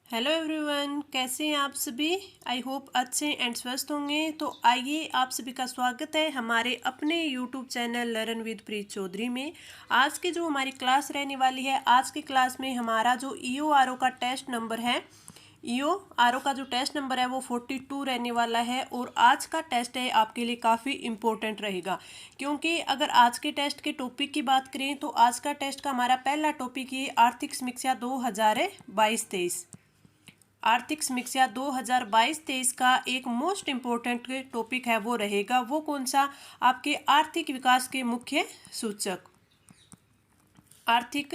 Hello everyone, कैसे हैं आप सभी। आई होप अच्छे एंड स्वस्थ होंगे। तो आइए, आप सभी का स्वागत है हमारे अपने यूट्यूब चैनल लर्न विद प्रीत चौधरी में। आज की जो हमारी क्लास रहने वाली है, आज की क्लास में हमारा जो EORO का टेस्ट नंबर है, EORO का जो टेस्ट नंबर है वो 42 रहने वाला है। और आज का टेस्ट है आपके लिए काफ़ी इम्पोर्टेंट रहेगा, क्योंकि अगर आज के टेस्ट के टॉपिक की बात करें तो आज का टेस्ट का हमारा पहला टॉपिक है आर्थिक समीक्षा 2022-23। आर्थिक समीक्षा 2022-23 का एक मोस्ट इम्पोर्टेंट टॉपिक है वो रहेगा, वो कौन सा, आपके आर्थिक विकास के मुख्य सूचक। आर्थिक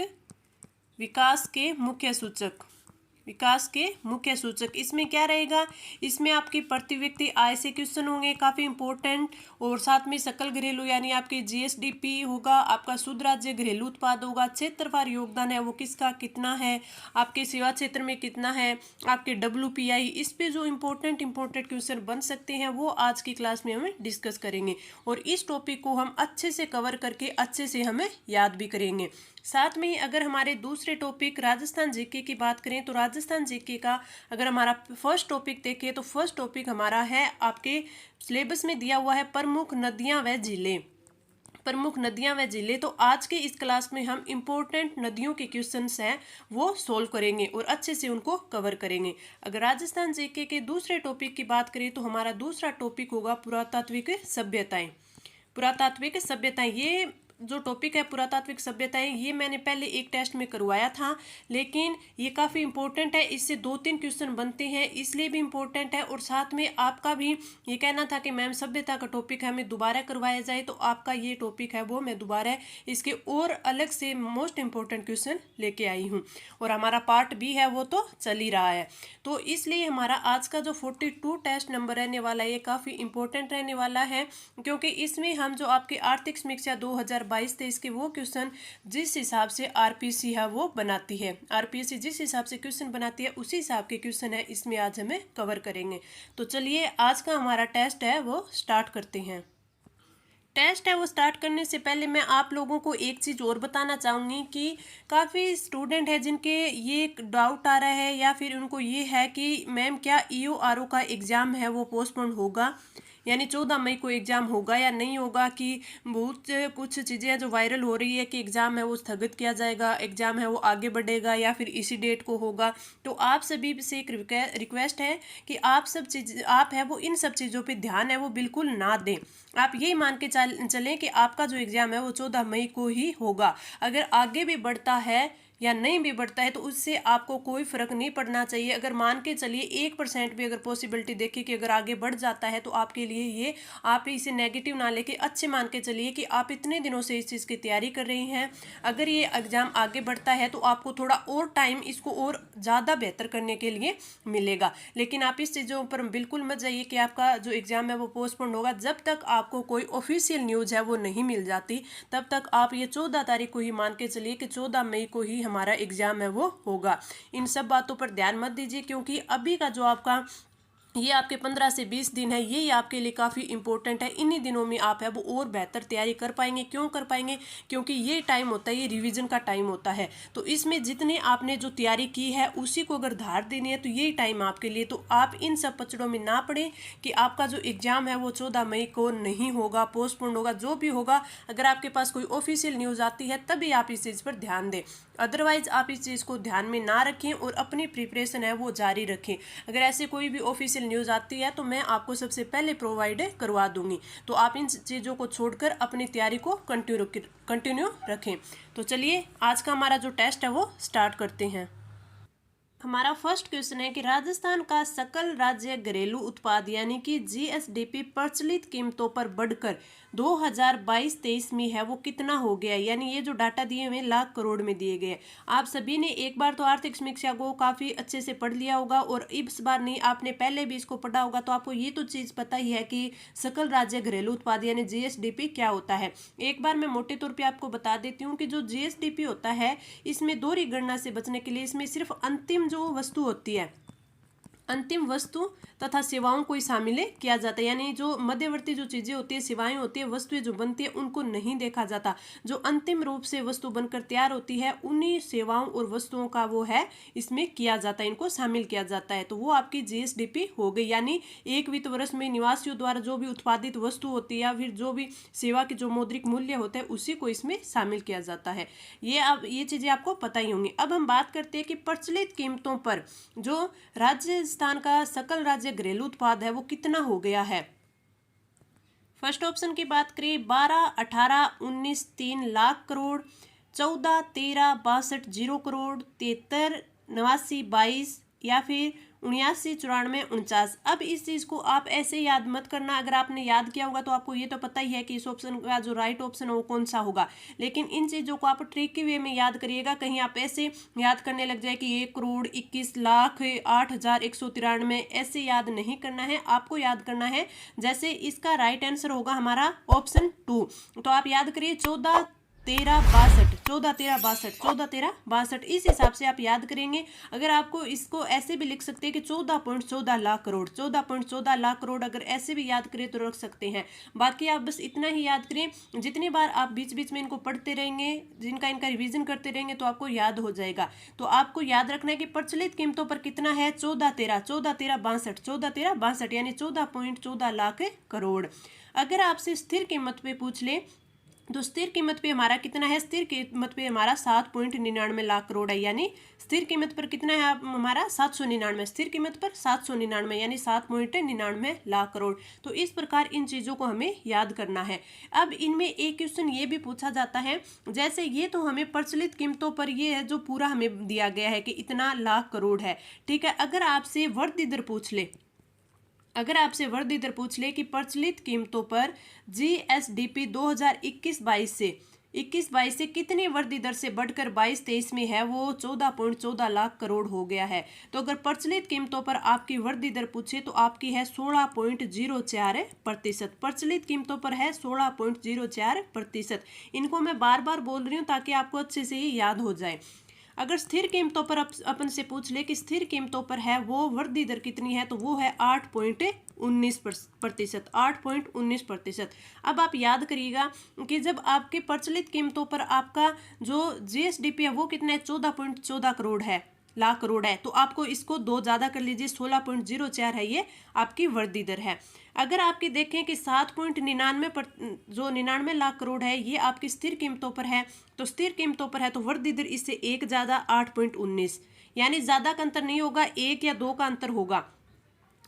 विकास के मुख्य सूचक, विकास के मुख्य सूचक। इसमें क्या रहेगा, इसमें आपकी प्रति व्यक्ति आय से क्वेश्चन होंगे काफ़ी इंपॉर्टेंट, और साथ में सकल घरेलू यानी आपकी GSDP होगा, आपका शुद्ध राज्य घरेलू उत्पाद होगा, क्षेत्रफल योगदान है वो किसका कितना है, आपके सेवा क्षेत्र में कितना है, आपके WPI। इस पे जो इम्पोर्टेंट क्वेश्चन बन सकते हैं वो आज की क्लास में हम डिस्कस करेंगे, और इस टॉपिक को हम अच्छे से कवर करके अच्छे से हमें याद भी करेंगे। साथ में अगर हमारे दूसरे टॉपिक राजस्थान जीके की बात करें तो राजस्थान जीके का अगर हमारा फर्स्ट टॉपिक देखें तो फर्स्ट टॉपिक हमारा है, आपके सिलेबस में दिया हुआ है प्रमुख नदियां व जिले। प्रमुख नदियां व जिले। तो आज के इस क्लास में हम इम्पोर्टेंट नदियों के क्वेश्चंस हैं वो सोल्व करेंगे और अच्छे से उनको कवर करेंगे। अगर राजस्थान जीके के दूसरे टॉपिक की बात करें तो हमारा दूसरा टॉपिक होगा पुरातात्विक सभ्यताएं। पुरातात्विक सभ्यताएं, ये जो टॉपिक है पुरातात्विक सभ्यताएं, ये मैंने पहले एक टेस्ट में करवाया था, लेकिन ये काफ़ी इंपॉर्टेंट है, इससे 2-3 क्वेश्चन बनते हैं, इसलिए भी इम्पोर्टेंट है। और साथ में आपका भी ये कहना था कि मैम सभ्यता का टॉपिक है हमें दोबारा करवाया जाए, तो आपका ये टॉपिक है वो मैं दोबारा इसके और अलग से मोस्ट इम्पोर्टेंट क्वेश्चन लेके आई हूँ, और हमारा पार्ट भी है वो तो चल ही रहा है। तो इसलिए हमारा आज का जो 42 टेस्ट नंबर रहने वाला है ये काफ़ी इंपॉर्टेंट रहने वाला है, क्योंकि इसमें हम जो आपके आर्थिक समीक्षा 2022-23 के वो क्वेश्चन जिस हिसाब से RPC है वो बनाती है, RPC जिस हिसाब से क्वेश्चन बनाती है उसी हिसाब के क्वेश्चन है इसमें आज हमें कवर करेंगे। तो चलिए आज का हमारा टेस्ट है वो स्टार्ट करते हैं। टेस्ट है वो स्टार्ट करने से पहले मैं आप लोगों को एक चीज़ और बताना चाहूँगी कि काफ़ी स्टूडेंट है जिनके ये डाउट आ रहा है या फिर उनको ये है कि मैम क्या EORO का एग्ज़ाम है वो पोस्टपोन होगा, यानी 14 मई को एग्ज़ाम होगा या नहीं होगा, कि बहुत कुछ चीज़ें हैं जो वायरल हो रही है कि एग्ज़ाम है वो स्थगित किया जाएगा, एग्ज़ाम है वो आगे बढ़ेगा या फिर इसी डेट को होगा। तो आप सभी से एक रिक्वेस्ट है कि आप है वो इन सब चीज़ों पे ध्यान है वो बिल्कुल ना दें। आप यही मान के चलें कि आपका जो एग्ज़ाम है वो 14 मई को ही होगा। अगर आगे भी बढ़ता है या नहीं भी बढ़ता है तो उससे आपको कोई फ़र्क नहीं पड़ना चाहिए। अगर मान के चलिए 1% भी अगर पॉसिबिलिटी देखिए कि अगर आगे बढ़ जाता है तो आपके लिए ये, आप इसे नेगेटिव ना लेके अच्छे मान के चलिए कि आप इतने दिनों से इस चीज़ की तैयारी कर रही हैं। अगर ये एग्ज़ाम आगे बढ़ता है तो आपको थोड़ा और टाइम इसको और ज़्यादा बेहतर करने के लिए मिलेगा, लेकिन आप इस चीज़ों पर बिल्कुल मत जाइए कि आपका जो एग्ज़ाम है वो पोस्टपोन होगा। जब तक आपको कोई ऑफिशियल न्यूज़ है वो नहीं मिल जाती तब तक आप ये 14 तारीख को ही मान के चलिए कि 14 मई को ही हमारा एग्ज़ाम है वो होगा। इन सब बातों पर ध्यान मत दीजिए, क्योंकि अभी का जो आपका ये आपके 15 से 20 दिन है ये आपके लिए काफ़ी इंपॉर्टेंट है। इन्हीं दिनों में आप है वो और बेहतर तैयारी कर पाएंगे। क्यों कर पाएंगे, क्योंकि ये टाइम होता है, ये रिवीजन का टाइम होता है। तो इसमें जितने आपने जो तैयारी की है उसी को अगर धार देनी है तो यही टाइम आपके लिए। तो आप इन सब पचड़ों में ना पड़े कि आपका जो एग्ज़ाम है वो 14 मई को नहीं होगा, पोस्टपोन होगा। जो भी होगा, अगर आपके पास कोई ऑफिशियल न्यूज़ आती है तभी आप इस चीज़ पर ध्यान दें, अदरवाइज आप इस चीज़ को ध्यान में ना रखें और अपनी प्रिपरेशन है वो जारी रखें। अगर ऐसे कोई भी ऑफिशियल न्यूज़ आती है तो मैं आपको सबसे पहले प्रोवाइड करवा दूंगी। तो आप इन चीज़ों को छोड़कर अपनी तैयारी को कंटिन्यू रखें। तो चलिए आज का हमारा जो टेस्ट है वो स्टार्ट करते हैं। हमारा फर्स्ट क्वेश्चन है कि राजस्थान का सकल राज्य घरेलू उत्पाद यानी कि GSDP प्रचलित कीमतों पर बढ़कर 2022-23 में है वो कितना हो गया, यानी ये जो डाटा दिए हुए लाख करोड़ में दिए गए। आप सभी ने एक बार तो आर्थिक समीक्षा को काफ़ी अच्छे से पढ़ लिया होगा, और इस बार नहीं, आपने पहले भी इसको पढ़ा होगा, तो आपको ये तो चीज़ पता ही है कि सकल राज्य घरेलू उत्पाद यानी GSDP क्या होता है। एक बार मैं मोटे तौर पर आपको बता देती हूँ कि जो GSDP होता है इसमें दोहरी गणना से बचने के लिए इसमें सिर्फ अंतिम जो वस्तु होती है, अंतिम वस्तु तथा सेवाओं को ही शामिल किया जाता है। यानी जो मध्यवर्ती जो चीज़ें होती है, सेवाएं होती है, वस्तुएं जो बनती है, उनको नहीं देखा जाता। जो अंतिम रूप से वस्तु बनकर तैयार होती है, उन्हीं सेवाओं और वस्तुओं का वो है इसमें किया जाता है, इनको शामिल किया जाता है। तो वो आपकी जीएसडीपी हो गई। यानी एक वित्त वर्ष में निवासियों द्वारा जो भी उत्पादित वस्तु होती है या फिर जो भी सेवा के जो मौद्रिक मूल्य होते हैं, उसी को इसमें शामिल किया जाता है। ये चीज़ें आपको पता ही होंगी। अब हम बात करते हैं कि प्रचलित कीमतों पर जो राजस्थान का सकल राज्य घरेलू उत्पाद है वो कितना हो गया है। फर्स्ट ऑप्शन की बात करें, 12, 18, 19, 3 लाख करोड़, 14, 13, 62, 0 करोड़, 73, 89, 22 या फिर 79, 94, 49। अब इस चीज़ को आप ऐसे याद मत करना। अगर आपने याद किया होगा तो आपको ये तो पता ही है कि इस ऑप्शन का जो राइट ऑप्शन है वो कौन सा होगा। लेकिन इन चीज़ों को आप ट्रिकी वे में याद करिएगा। कहीं आप ऐसे याद करने लग जाए कि 1 करोड़ 21 लाख 8,193, ऐसे याद नहीं करना है। आपको याद करना है जैसे इसका राइट आंसर होगा हमारा ऑप्शन 2। तो आप याद करिए 14, 13, 62, 14, 13, 62, 14, 13, 62, इस हिसाब से आप याद करेंगे। अगर आपको इसको ऐसे भी लिख सकते हैं कि 14.14 लाख करोड़, 14.14 लाख करोड़, अगर ऐसे भी याद करें तो रख सकते हैं। बाकी आप बस इतना ही याद करें। जितनी बार आप बीच बीच में इनको पढ़ते रहेंगे, इनका रिवीजन करते रहेंगे तो आपको याद हो जाएगा। तो आपको याद रखना है कि प्रचलित कीमतों पर कितना है, 14, 13, 14, 13, 62, 14, 13, 62, यानी 14.14 लाख करोड़। अगर आपसे स्थिर कीमत पे पूछ ले तो स्थिर कीमत पे हमारा कितना है, स्थिर कीमत पे हमारा 7.99 लाख करोड़ है। यानी स्थिर कीमत पर कितना है हमारा 799, स्थिर कीमत पर 799 यानी 7.99 लाख करोड़। तो इस प्रकार इन चीज़ों को हमें याद करना है। अब इनमें एक क्वेश्चन ये भी पूछा जाता है, जैसे ये तो हमें प्रचलित कीमतों पर ये है जो पूरा हमें दिया गया है कि इतना लाख करोड़ है, ठीक है। अगर आपसे वृद्धि दर पूछ ले, अगर आपसे वृद्धि दर पूछ ले कि प्रचलित कीमतों पर जीएसडीपी 2021-22 से 21-22 से कितनी वृद्धि दर से बढ़कर 22-23 में है, वो 14.14 लाख करोड़ हो गया है। तो अगर प्रचलित कीमतों पर आपकी वृद्धि दर पूछे तो आपकी है 16.04%। प्रचलित कीमतों पर है 16.04%। इनको मैं बार बार बोल रही हूँ ताकि आपको अच्छे से ही याद हो जाए। अगर स्थिर कीमतों पर अपन से पूछ ले कि स्थिर कीमतों पर है वो वृद्धि दर कितनी है, तो वो है 8.19%, 8.19%। अब आप याद करिएगा कि जब आपके प्रचलित कीमतों पर आपका जो जीएसडीपी है वो कितना है, 14.14 करोड़ है, लाख करोड़ है, तो आपको इसको 2 ज़्यादा कर लीजिए, 16.04 है, ये आपकी वृद्धि दर है। अगर आपकी देखें कि 7.99 जो 99 लाख करोड़ है ये आपकी स्थिर कीमतों पर है, तो स्थिर कीमतों पर है तो वृद्धि दर इससे 1 ज़्यादा 8.19, यानी ज़्यादा का अंतर नहीं होगा, 1 या 2 का अंतर होगा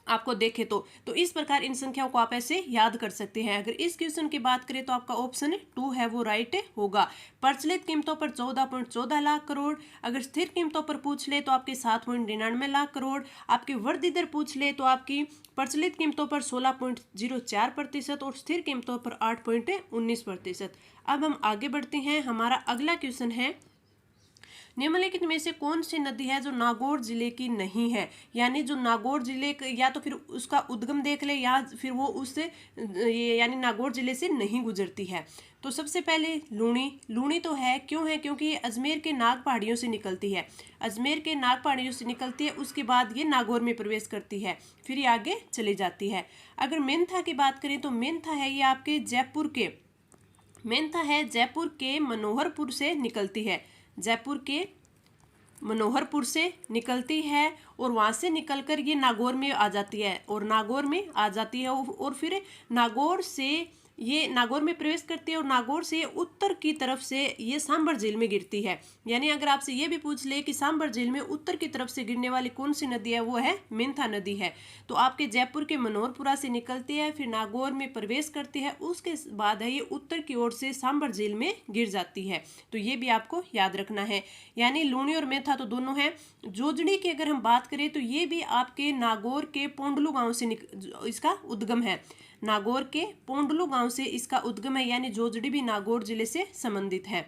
आपको देखे तो इस प्रकार इन संख्याओं को आप ऐसे याद कर सकते हैं। अगर इस क्वेश्चन की बात करें तो आपका ऑप्शन 2 है वो राइट होगा। प्रचलित कीमतों पर 14.14 लाख करोड़, अगर स्थिर कीमतों पर पूछ ले तो आपके 7.99 लाख करोड़, आपकी वृद्धि दर पूछ ले तो आपकी प्रचलित कीमतों पर 16.04% और स्थिर कीमतों पर 8.19%। अब हम आगे बढ़ते हैं। हमारा अगला क्वेश्चन है, निम्नलिखित में से कौन सी नदी है जो नागौर जिले की नहीं है। यानी जो नागौर जिले या तो फिर उसका उद्गम देख ले या फिर वो उससे यानी नागौर जिले से नहीं गुजरती है। तो सबसे पहले लूणी तो है, क्यों है, क्योंकि ये अजमेर के नाग पहाड़ियों से निकलती है, अजमेर के नाग पहाड़ियों से निकलती है, उसके बाद ये नागौर में प्रवेश करती है, फिर ये आगे चली जाती है। अगर मेंथा की बात करें तो मेंथा है ये आपके जयपुर के मनोहरपुर से निकलती है, जयपुर के मनोहरपुर से निकलती है और वहाँ से निकलकर ये नागौर में आ जाती है और फिर नागौर से ये नागौर में प्रवेश करती है और नागौर से उत्तर की तरफ से ये सांभर झील में गिरती है। यानी अगर आपसे ये भी पूछ ले कि सांभर झील में उत्तर की तरफ से गिरने वाली कौन सी नदी है, वो है मेंथा नदी है। तो आपके जयपुर के मनोहरपुरा से निकलती है, फिर नागौर में प्रवेश करती है, उसके बाद है ये उत्तर की ओर से सांभर झील में गिर जाती है। तो ये भी आपको याद रखना है। यानी लूणी और मेंथा तो दोनों है। जोजड़ी की अगर हम बात करें तो ये भी आपके नागौर के पोंडलू गाँव से इसका उद्गम है, नागौर के पोंडलू गांव से इसका उद्गम है, यानी जोजड़ी भी नागौर जिले से संबंधित है।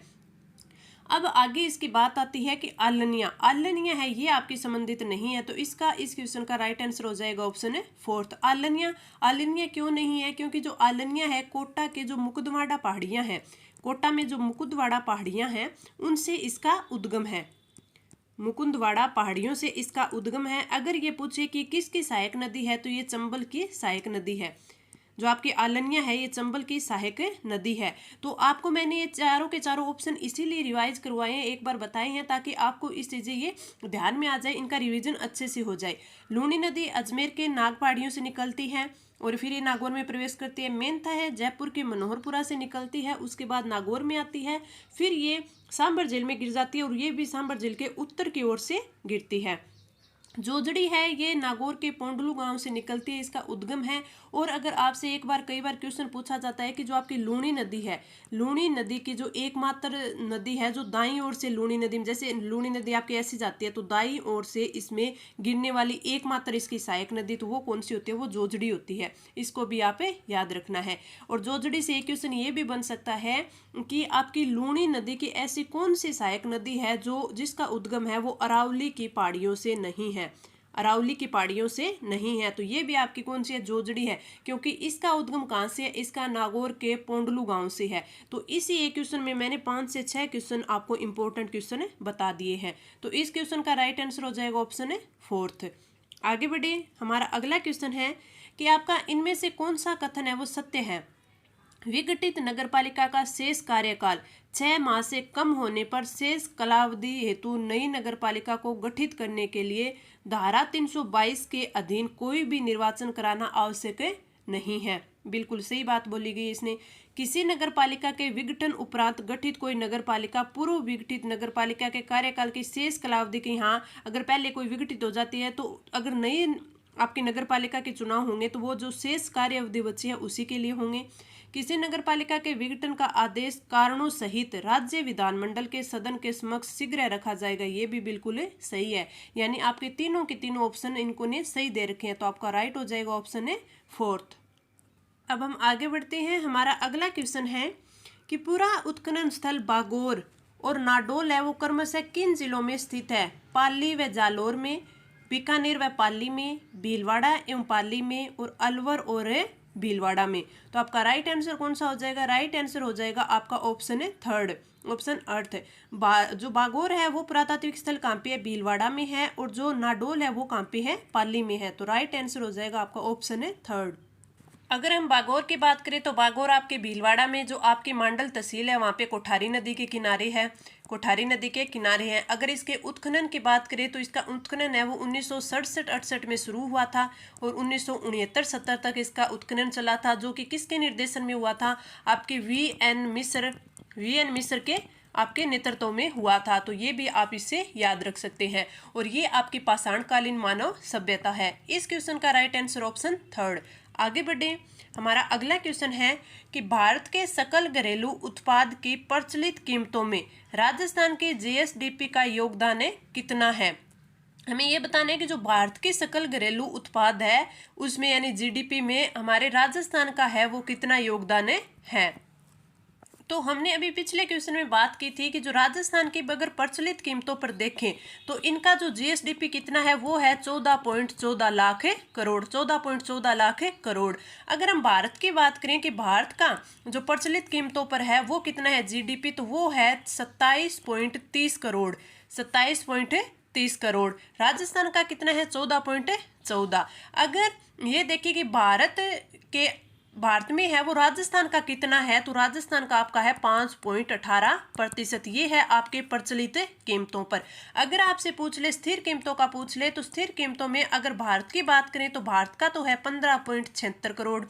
अब आगे इसकी बात आती है कि आलनिया है, ये आपकी संबंधित नहीं है, तो इसका इस क्वेश्चन का राइट आंसर हो जाएगा ऑप्शन 4। आलनिया क्यों नहीं है, क्योंकि जो आलनिया है कोटा के जो मुकुंदवाड़ा पहाड़ियां हैं, कोटा में जो मुकुंदवाड़ा पहाड़ियां हैं उनसे इसका उद्गम है। मुकुंदवाड़ा पहाड़ियों से इसका उद्गम है। अगर ये पूछे कि किसकी सहायक नदी है तो ये चंबल की सहायक नदी है। जो आपकी आलनिया है ये चंबल की सहायक नदी है। तो आपको मैंने ये चारों के चारों ऑप्शन इसीलिए रिवाइज करवाए हैं, एक बार बताए हैं, ताकि आपको इस चीज़ें ये ध्यान में आ जाए, इनका रिवीजन अच्छे से हो जाए। लूनी नदी अजमेर के नाग पहाड़ियों से निकलती है और फिर ये नागौर में प्रवेश करती है। मेंथा है जयपुर के मनोहरपुरा से निकलती है, उसके बाद नागौर में आती है, फिर ये सांभर झील में गिर जाती है और ये भी सांभर झील के उत्तर की ओर से गिरती है। जोजड़ी है ये नागौर के पोंडलू गांव से निकलती है, इसका उद्गम है। और अगर आपसे एक बार कई बार क्वेश्चन पूछा जाता है कि जो आपकी लूणी नदी है, लूणी नदी की जो एकमात्र नदी है जो दाईं ओर से लूणी नदी में, जैसे लूणी नदी आपकी ऐसी जाती है तो दाईं ओर से इसमें गिरने वाली एकमात्र इसकी सहायक नदी तो वो कौन सी होती है, वो जोजड़ी होती है। इसको भी आप याद रखना है। और जोजड़ी से एक क्वेश्चन ये भी बन सकता है कि आपकी लूणी नदी की ऐसी कौन सी सहायक नदी है जो जिसका उद्गम है वो अरावली की पहाड़ियों से नहीं है, अरावली की पहाड़ियों से नहीं है। तो ये भी आपकी कौन सी है, जोजड़ी है, क्योंकि इसका उद्गम कहाँ से है, इसका नागौर के पोंडलू गांव से है। तो इसी एक क्वेश्चन में मैंने 5 से 6 क्वेश्चन आपको इंपॉर्टेंट क्वेश्चन बता दिए हैं। तो इस क्वेश्चन का राइट आंसर हो जाएगा ऑप्शन 4। आगे बढ़े, हमारा अगला क्वेश्चन है कि आपका इनमें से कौन सा कथन है वो सत्य है। विघटित नगरपालिका का शेष कार्यकाल 6 माह से कम होने पर शेष कालावधि हेतु नई नगरपालिका को गठित करने के लिए धारा 322 के अधीन कोई भी निर्वाचन कराना आवश्यक नहीं है। बिल्कुल सही बात बोली गई इसने। किसी नगरपालिका के विघटन उपरांत गठित कोई नगरपालिका पूर्व विघटित नगरपालिका के कार्यकाल की शेष कालावधि के यहाँ अगर पहले कोई विघटित हो जाती है तो अगर नई आपकी नगरपालिका के चुनाव होंगे तो वो जो शेष कार्य अवधि बची है उसी के लिए होंगे। किसी नगरपालिका के विघटन का आदेश कारणों सहित राज्य विधानमंडल के सदन के समक्ष शीघ्र रखा जाएगा, ये भी बिल्कुल सही है। यानी आपके तीनों के तीनों ऑप्शन इनको ने सही दे रखे हैं, तो आपका राइट हो जाएगा ऑप्शन 4। अब हम आगे बढ़ते हैं। हमारा अगला क्वेश्चन है कि पूरा उत्खनन स्थल बागोर और नाडोल है वो क्रमशः किन जिलों में स्थित है। पाली व जालोर में, बीकानेर व पाली में, भीलवाड़ा एवं पाली में और अलवर और भीलवाड़ा में। तो आपका राइट आंसर कौन सा हो जाएगा, राइट आंसर हो जाएगा आपका ऑप्शन 3, ऑप्शन 8। जो बागोर है वो पुरातात्विक स्थल कहाँ पे है, भीलवाड़ा में है, और जो नाडोल है वो कहाँ पे है, पाली में है। तो राइट आंसर हो जाएगा आपका ऑप्शन 3। अगर हम बागोर की बात करें तो बागोर आपके भीलवाड़ा में जो आपकी मांडल तहसील है वहाँ पे कोठारी नदी के किनारे है, कोठारी नदी के किनारे है। अगर इसके उत्खनन की बात करें तो इसका उत्खनन है वो 1967-68 में शुरू हुआ था और 1969-70 तक इसका उत्खनन चला था, जो कि किसके निर्देशन में हुआ था, आपके वी.एन. मिश्र के आपके नेतृत्व में हुआ था। तो ये भी आप इससे याद रख सकते हैं। और ये आपकी पाषाणकालीन मानव सभ्यता है। इस क्वेश्चन का राइट आंसर ऑप्शन 3। आगे बढ़े, हमारा अगला क्वेश्चन है कि भारत के सकल घरेलू उत्पाद की प्रचलित कीमतों में राजस्थान के जीएसडीपी का योगदान कितना है। हमें ये बताना है कि जो भारत की सकल घरेलू उत्पाद है उसमें यानी जीडीपी में हमारे राजस्थान का है वो कितना योगदान है। तो हमने अभी पिछले क्वेश्चन में बात की थी कि जो राजस्थान की अगर प्रचलित कीमतों पर देखें तो इनका जो जीएसडीपी कितना है वो है 14.14 लाख करोड़, 14.14 लाख करोड़। अगर हम भारत की बात करें कि भारत का जो प्रचलित कीमतों पर है वो कितना है जीडीपी, तो वो है 27.30 करोड़, 27.30 करोड़। राजस्थान का कितना है 14.14। अगर ये देखिए कि भारत में है वो राजस्थान का कितना है, तो राजस्थान का आपका है 5.18%। ये है आपके प्रचलित कीमतों पर। अगर आपसे पूछ ले स्थिर कीमतों का पूछ ले तो स्थिर कीमतों में अगर भारत की बात करें तो भारत का तो है 15.76 करोड़,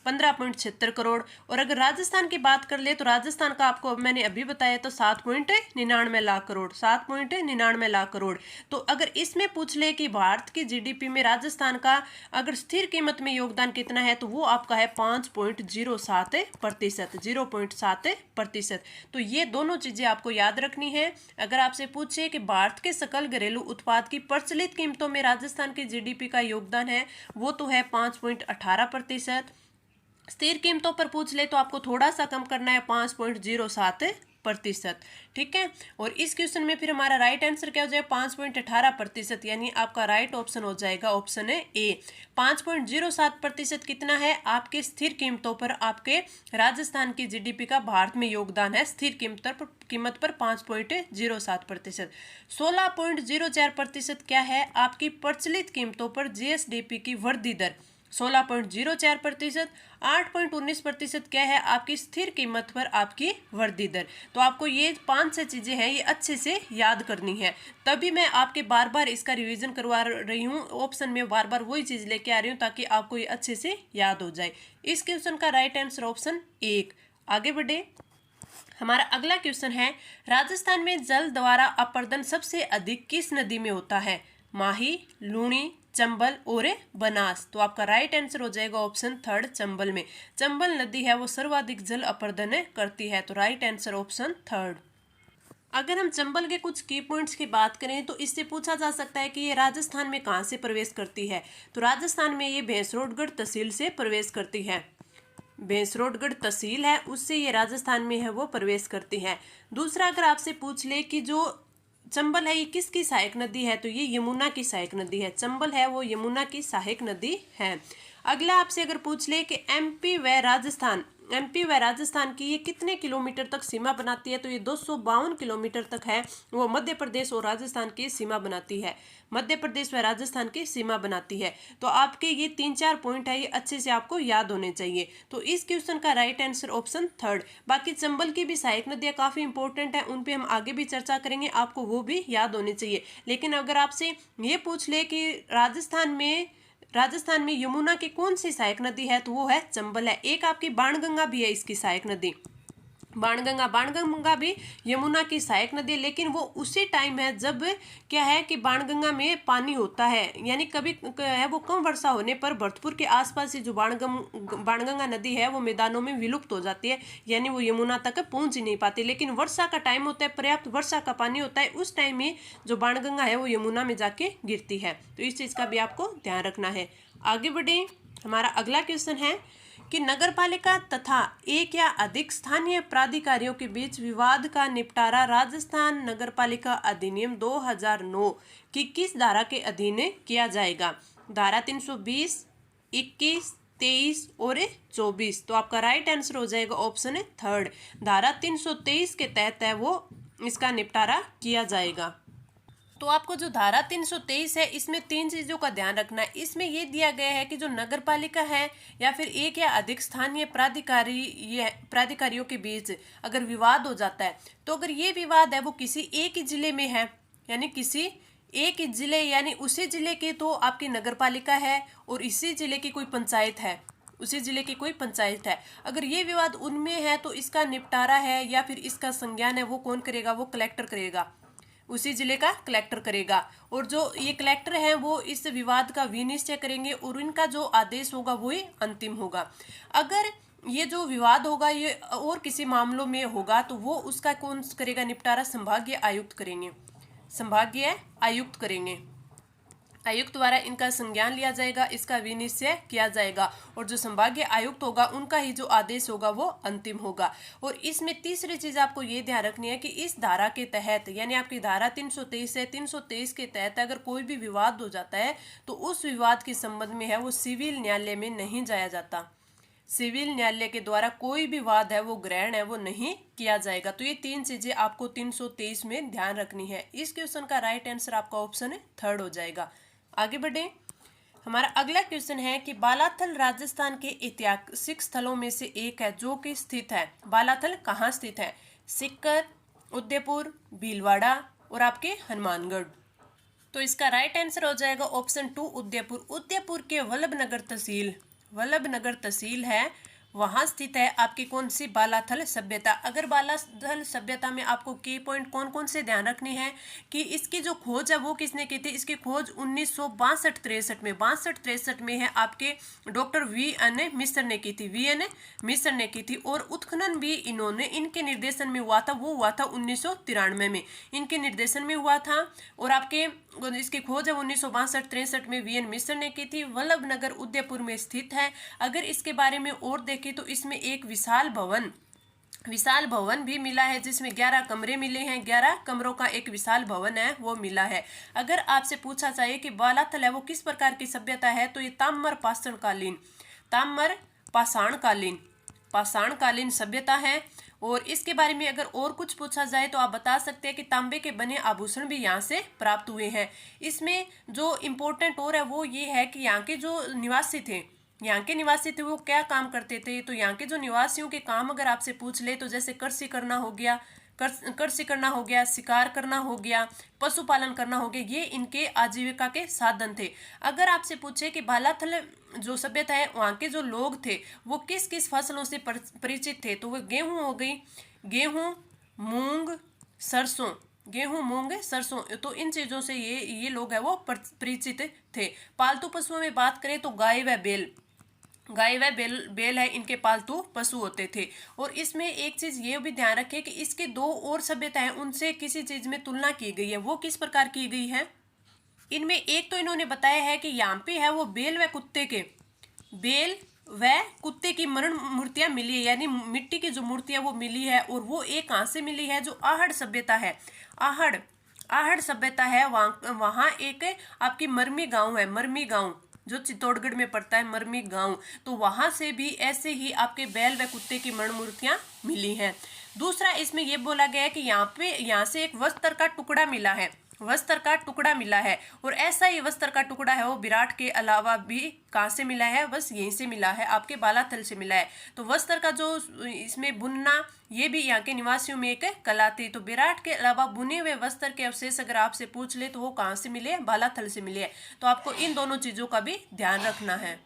15.76 करोड़। और अगर राजस्थान की बात कर ले तो राजस्थान का आपको मैंने अभी बताया तो 7.99 लाख करोड़, 7.99 लाख करोड़। तो अगर इसमें पूछ ले कि भारत की जीडीपी में राजस्थान का अगर स्थिर कीमत में योगदान कितना है तो वो आपका है 5.07%, 0.7%। तो ये दोनों चीजें आपको याद रखनी है। अगर आपसे पूछे कि भारत के सकल घरेलू उत्पाद की प्रचलित कीमतों में राजस्थान की जीडीपी का योगदान है वो तो है 5.18%। स्थिर कीमतों पर पूछ ले तो आपको थोड़ा सा कम करना है 5.07 प्रतिशत। ठीक है, और इस क्वेश्चन में फिर हमारा राइट आंसर क्या हो जाएगा 5.18%, यानी आपका राइट ऑप्शन हो जाएगा ऑप्शन है ए। 5.07% कितना है आपके स्थिर कीमतों पर आपके राजस्थान की जीडीपी का भारत में योगदान है स्थिर कीमत पर 5.07%। 16.04% क्या है आपकी प्रचलित कीमतों पर जीएसडीपी की वृद्धि दर 16.04%। 8.19% क्या है आपकी स्थिर कीमत पर आपकी वृद्धि दर। तो आपको ये 5 चीजें हैं ये अच्छे से याद करनी है, तभी मैं आपके बार बार इसका रिवीजन करवा रही हूँ, ऑप्शन में बार बार वही चीज लेके आ रही हूँ ताकि आपको ये अच्छे से याद हो जाए। इस क्वेश्चन का राइट आंसर ऑप्शन 1। आगे बढ़े, हमारा अगला क्वेश्चन है राजस्थान में जल द्वारा अपर्दन सबसे अधिक किस नदी में होता है? माही, लूणी, चंबल और बनास। तो आपका राइट आंसर हो जाएगा ऑप्शन 3 चंबल में। चंबल नदी है वो सर्वाधिक जल अपर्दन करती है, तो राइट आंसर ऑप्शन 3। अगर हम चंबल के कुछ की पॉइंट्स की बात करें तो इससे पूछा जा सकता है कि ये राजस्थान में कहाँ से प्रवेश करती है। तो राजस्थान में ये भैंसरोडगढ़ तहसील से प्रवेश करती है। भैंसरोडगढ़ तहसील है उससे ये राजस्थान में है वो प्रवेश करती है। दूसरा, अगर आपसे पूछ ले कि जो चंबल है ये किसकी सहायक नदी है, तो ये यमुना की सहायक नदी है। चंबल है वो यमुना की सहायक नदी है। अगला आपसे अगर पूछ ले कि एमपी व राजस्थान की ये कितने किलोमीटर तक सीमा बनाती है, तो ये 252 किलोमीटर तक है वो मध्य प्रदेश और राजस्थान की सीमा बनाती है। मध्य प्रदेश व राजस्थान की सीमा बनाती है। तो आपके ये 3-4 पॉइंट है ये अच्छे से आपको याद होने चाहिए। तो इस क्वेश्चन का राइट आंसर ऑप्शन 3। बाकी चंबल की भी सहायक नदियाँ काफ़ी इंपॉर्टेंट है, उन पे हम आगे भी चर्चा करेंगे, आपको वो भी याद होने चाहिए। लेकिन अगर आपसे ये पूछ ले कि राजस्थान में यमुना की कौन सी सहायक नदी है, तो वो है चंबल है। एक आपकी बाणगंगा भी है इसकी सहायक नदी, बाणगंगा भी यमुना की सहायक नदी है, लेकिन वो उसी टाइम है जब क्या है कि बाणगंगा में पानी होता है, यानी कभी है वो कम वर्षा होने पर भरतपुर के आसपास से जो बाणगंगा नदी है वो मैदानों में विलुप्त हो जाती है, यानी वो यमुना तक पहुंच ही नहीं पाती। लेकिन वर्षा का टाइम होता है, पर्याप्त वर्षा का पानी होता है, उस टाइम में जो बाणगंगा है वो यमुना में जाके गिरती है। तो इस चीज़ का भी आपको ध्यान रखना है। आगे बढ़े, हमारा अगला क्वेश्चन है कि नगरपालिका तथा एक या अधिक स्थानीय प्राधिकारियों के बीच विवाद का निपटारा राजस्थान नगरपालिका अधिनियम 2009 की किस धारा के अधीन किया जाएगा? धारा 320, 21, 23 और 24। तो आपका राइट आंसर हो जाएगा ऑप्शन 3। धारा 323 के तहत है वो इसका निपटारा किया जाएगा। तो आपको जो धारा 323 है इसमें 3 चीज़ों का ध्यान रखना है। इसमें ये दिया गया है कि जो नगरपालिका है या फिर एक या अधिक स्थानीय प्राधिकारियों के बीच अगर विवाद हो जाता है, तो अगर ये विवाद है वो किसी एक ही जिले में है, यानी किसी एक ही जिले यानी उसी जिले की तो आपकी नगरपालिका है और इसी जिले की कोई पंचायत है, उसी जिले की कोई पंचायत है, अगर ये विवाद उनमें है तो इसका निपटारा है या फिर इसका संज्ञान है वो कौन करेगा? वो कलेक्टर करेगा, उसी जिले का कलेक्टर करेगा। और जो ये कलेक्टर है वो इस विवाद का विनिश्चय करेंगे और इनका जो आदेश होगा वो ही अंतिम होगा। अगर ये जो विवाद होगा ये और किसी मामलों में होगा तो वो उसका कौन करेगा निपटारा? संभागीय आयुक्त करेंगे, संभागीय आयुक्त करेंगे। आयुक्त द्वारा इनका संज्ञान लिया जाएगा, इसका विनिश्चय किया जाएगा और जो संभागीय आयुक्त होगा उनका ही जो आदेश होगा वो अंतिम होगा। और इसमें तीसरी चीज आपको ये ध्यान रखनी है कि इस धारा के तहत यानी आपकी धारा 323 है, 323 के तहत अगर कोई भी विवाद हो जाता है तो उस विवाद के संबंध में है वो सिविल न्यायालय में नहीं जाया जाता। सिविल न्यायालय के द्वारा कोई भी वाद है वो ग्रहण है वो नहीं किया जाएगा। तो ये 3 चीजें आपको 323 में ध्यान रखनी है। इस क्वेश्चन का राइट आंसर आपका ऑप्शन 3 हो जाएगा। आगे बढ़े, हमारा अगला क्वेश्चन है कि बालाथल राजस्थान के ऐतिहासिक स्थलों में से एक है जो कि स्थित है। बालाथल कहाँ स्थित है? सीकर, उदयपुर, भीलवाड़ा और आपके हनुमानगढ़। तो इसका राइट आंसर हो जाएगा ऑप्शन 2 उदयपुर। उदयपुर के वल्लभनगर तहसील है वहाँ स्थित है आपकी कौन सी? बालाथल सभ्यता। अगर बालाथल सभ्यता में आपको की पॉइंट कौन कौन से ध्यान रखने हैं कि इसकी जो खोज है वो किसने की थी? इसकी खोज 1962-63 में 62-63 में है आपके डॉक्टर वी.एन. मिश्र ने की थी, वी.एन. मिश्र ने की थी। और उत्खनन भी इनके निर्देशन में हुआ था, वो हुआ था 1993 में इनके निर्देशन में हुआ था। और आपके इसकी खोज है 1962-63 में वी.एन. मिश्र ने की थी। वल्लभनगर उदयपुर में स्थित है। अगर इसके बारे में और देखें तो इसमें एक विशाल भवन विशाल भवन भी मिला है जिसमें 11 कमरे मिले हैं, 11 कमरों का एक विशाल भवन है वो मिला है। अगर आपसे पूछा जाए कि बालाथल है वो किस प्रकार की सभ्यता है, तो ये ताम्र पाषाणकालीन सभ्यता है। और इसके बारे में अगर और कुछ पूछा जाए तो आप बता सकते हैं कि तांबे के बने आभूषण भी यहाँ से प्राप्त हुए हैं। इसमें जो इम्पोर्टेंट और है वो ये है कि यहाँ के जो निवासी थे वो क्या काम करते थे। तो यहाँ के जो निवासियों के काम अगर आपसे पूछ ले तो जैसे कृषि करना हो गया, शिकार करना हो गया, पशुपालन करना हो गया, ये इनके आजीविका के साधन थे। अगर आपसे पूछे कि बालाथल जो सभ्यता है वहाँ के जो लोग थे वो किस किस फसलों से परिचित थे, तो वो गेहूं हो गई, गेहूं मूंग सरसों, तो इन चीजों से ये लोग है वो परिचित थे। पालतू पशुओं में बात करें तो गाय व बैल है, इनके पालतू पशु होते थे। और इसमें एक चीज ये भी ध्यान रखें कि इसके दो और सभ्यताएं उनसे किसी चीज में तुलना की गई है, वो किस प्रकार की गई है। इनमें एक तो इन्होंने बताया है कि यहाँ पे है वो बेल व कुत्ते की मरण मूर्तियां मिली है, यानी मिट्टी की जो मूर्तियां वो मिली है। और वो एक कहाँ से मिली है, जो आहड़ सभ्यता है, आहड़ सभ्यता है। वहाँ एक आपकी मरमी गांव जो चित्तौड़गढ़ में पड़ता है, मरमी गांव, तो वहां से भी ऐसे ही आपके बैल व कुत्ते की मरण मूर्तियां मिली हैं। दूसरा इसमें यह बोला गया है कि यहाँ से एक वस्त्र का टुकड़ा मिला है, और ऐसा ही वस्त्र का टुकड़ा है वो विराट के अलावा भी कहाँ से मिला है, बस यहीं से मिला है, आपके बालाथल से मिला है। तो वस्त्र का जो इसमें बुनना ये भी यहाँ के निवासियों में एक कला थी। तो विराट के अलावा बुने हुए वस्त्र के अवशेष अगर आपसे पूछ ले तो वो कहाँ से मिले, बालाथल से मिले। तो आपको इन दोनों चीजों का भी ध्यान रखना है।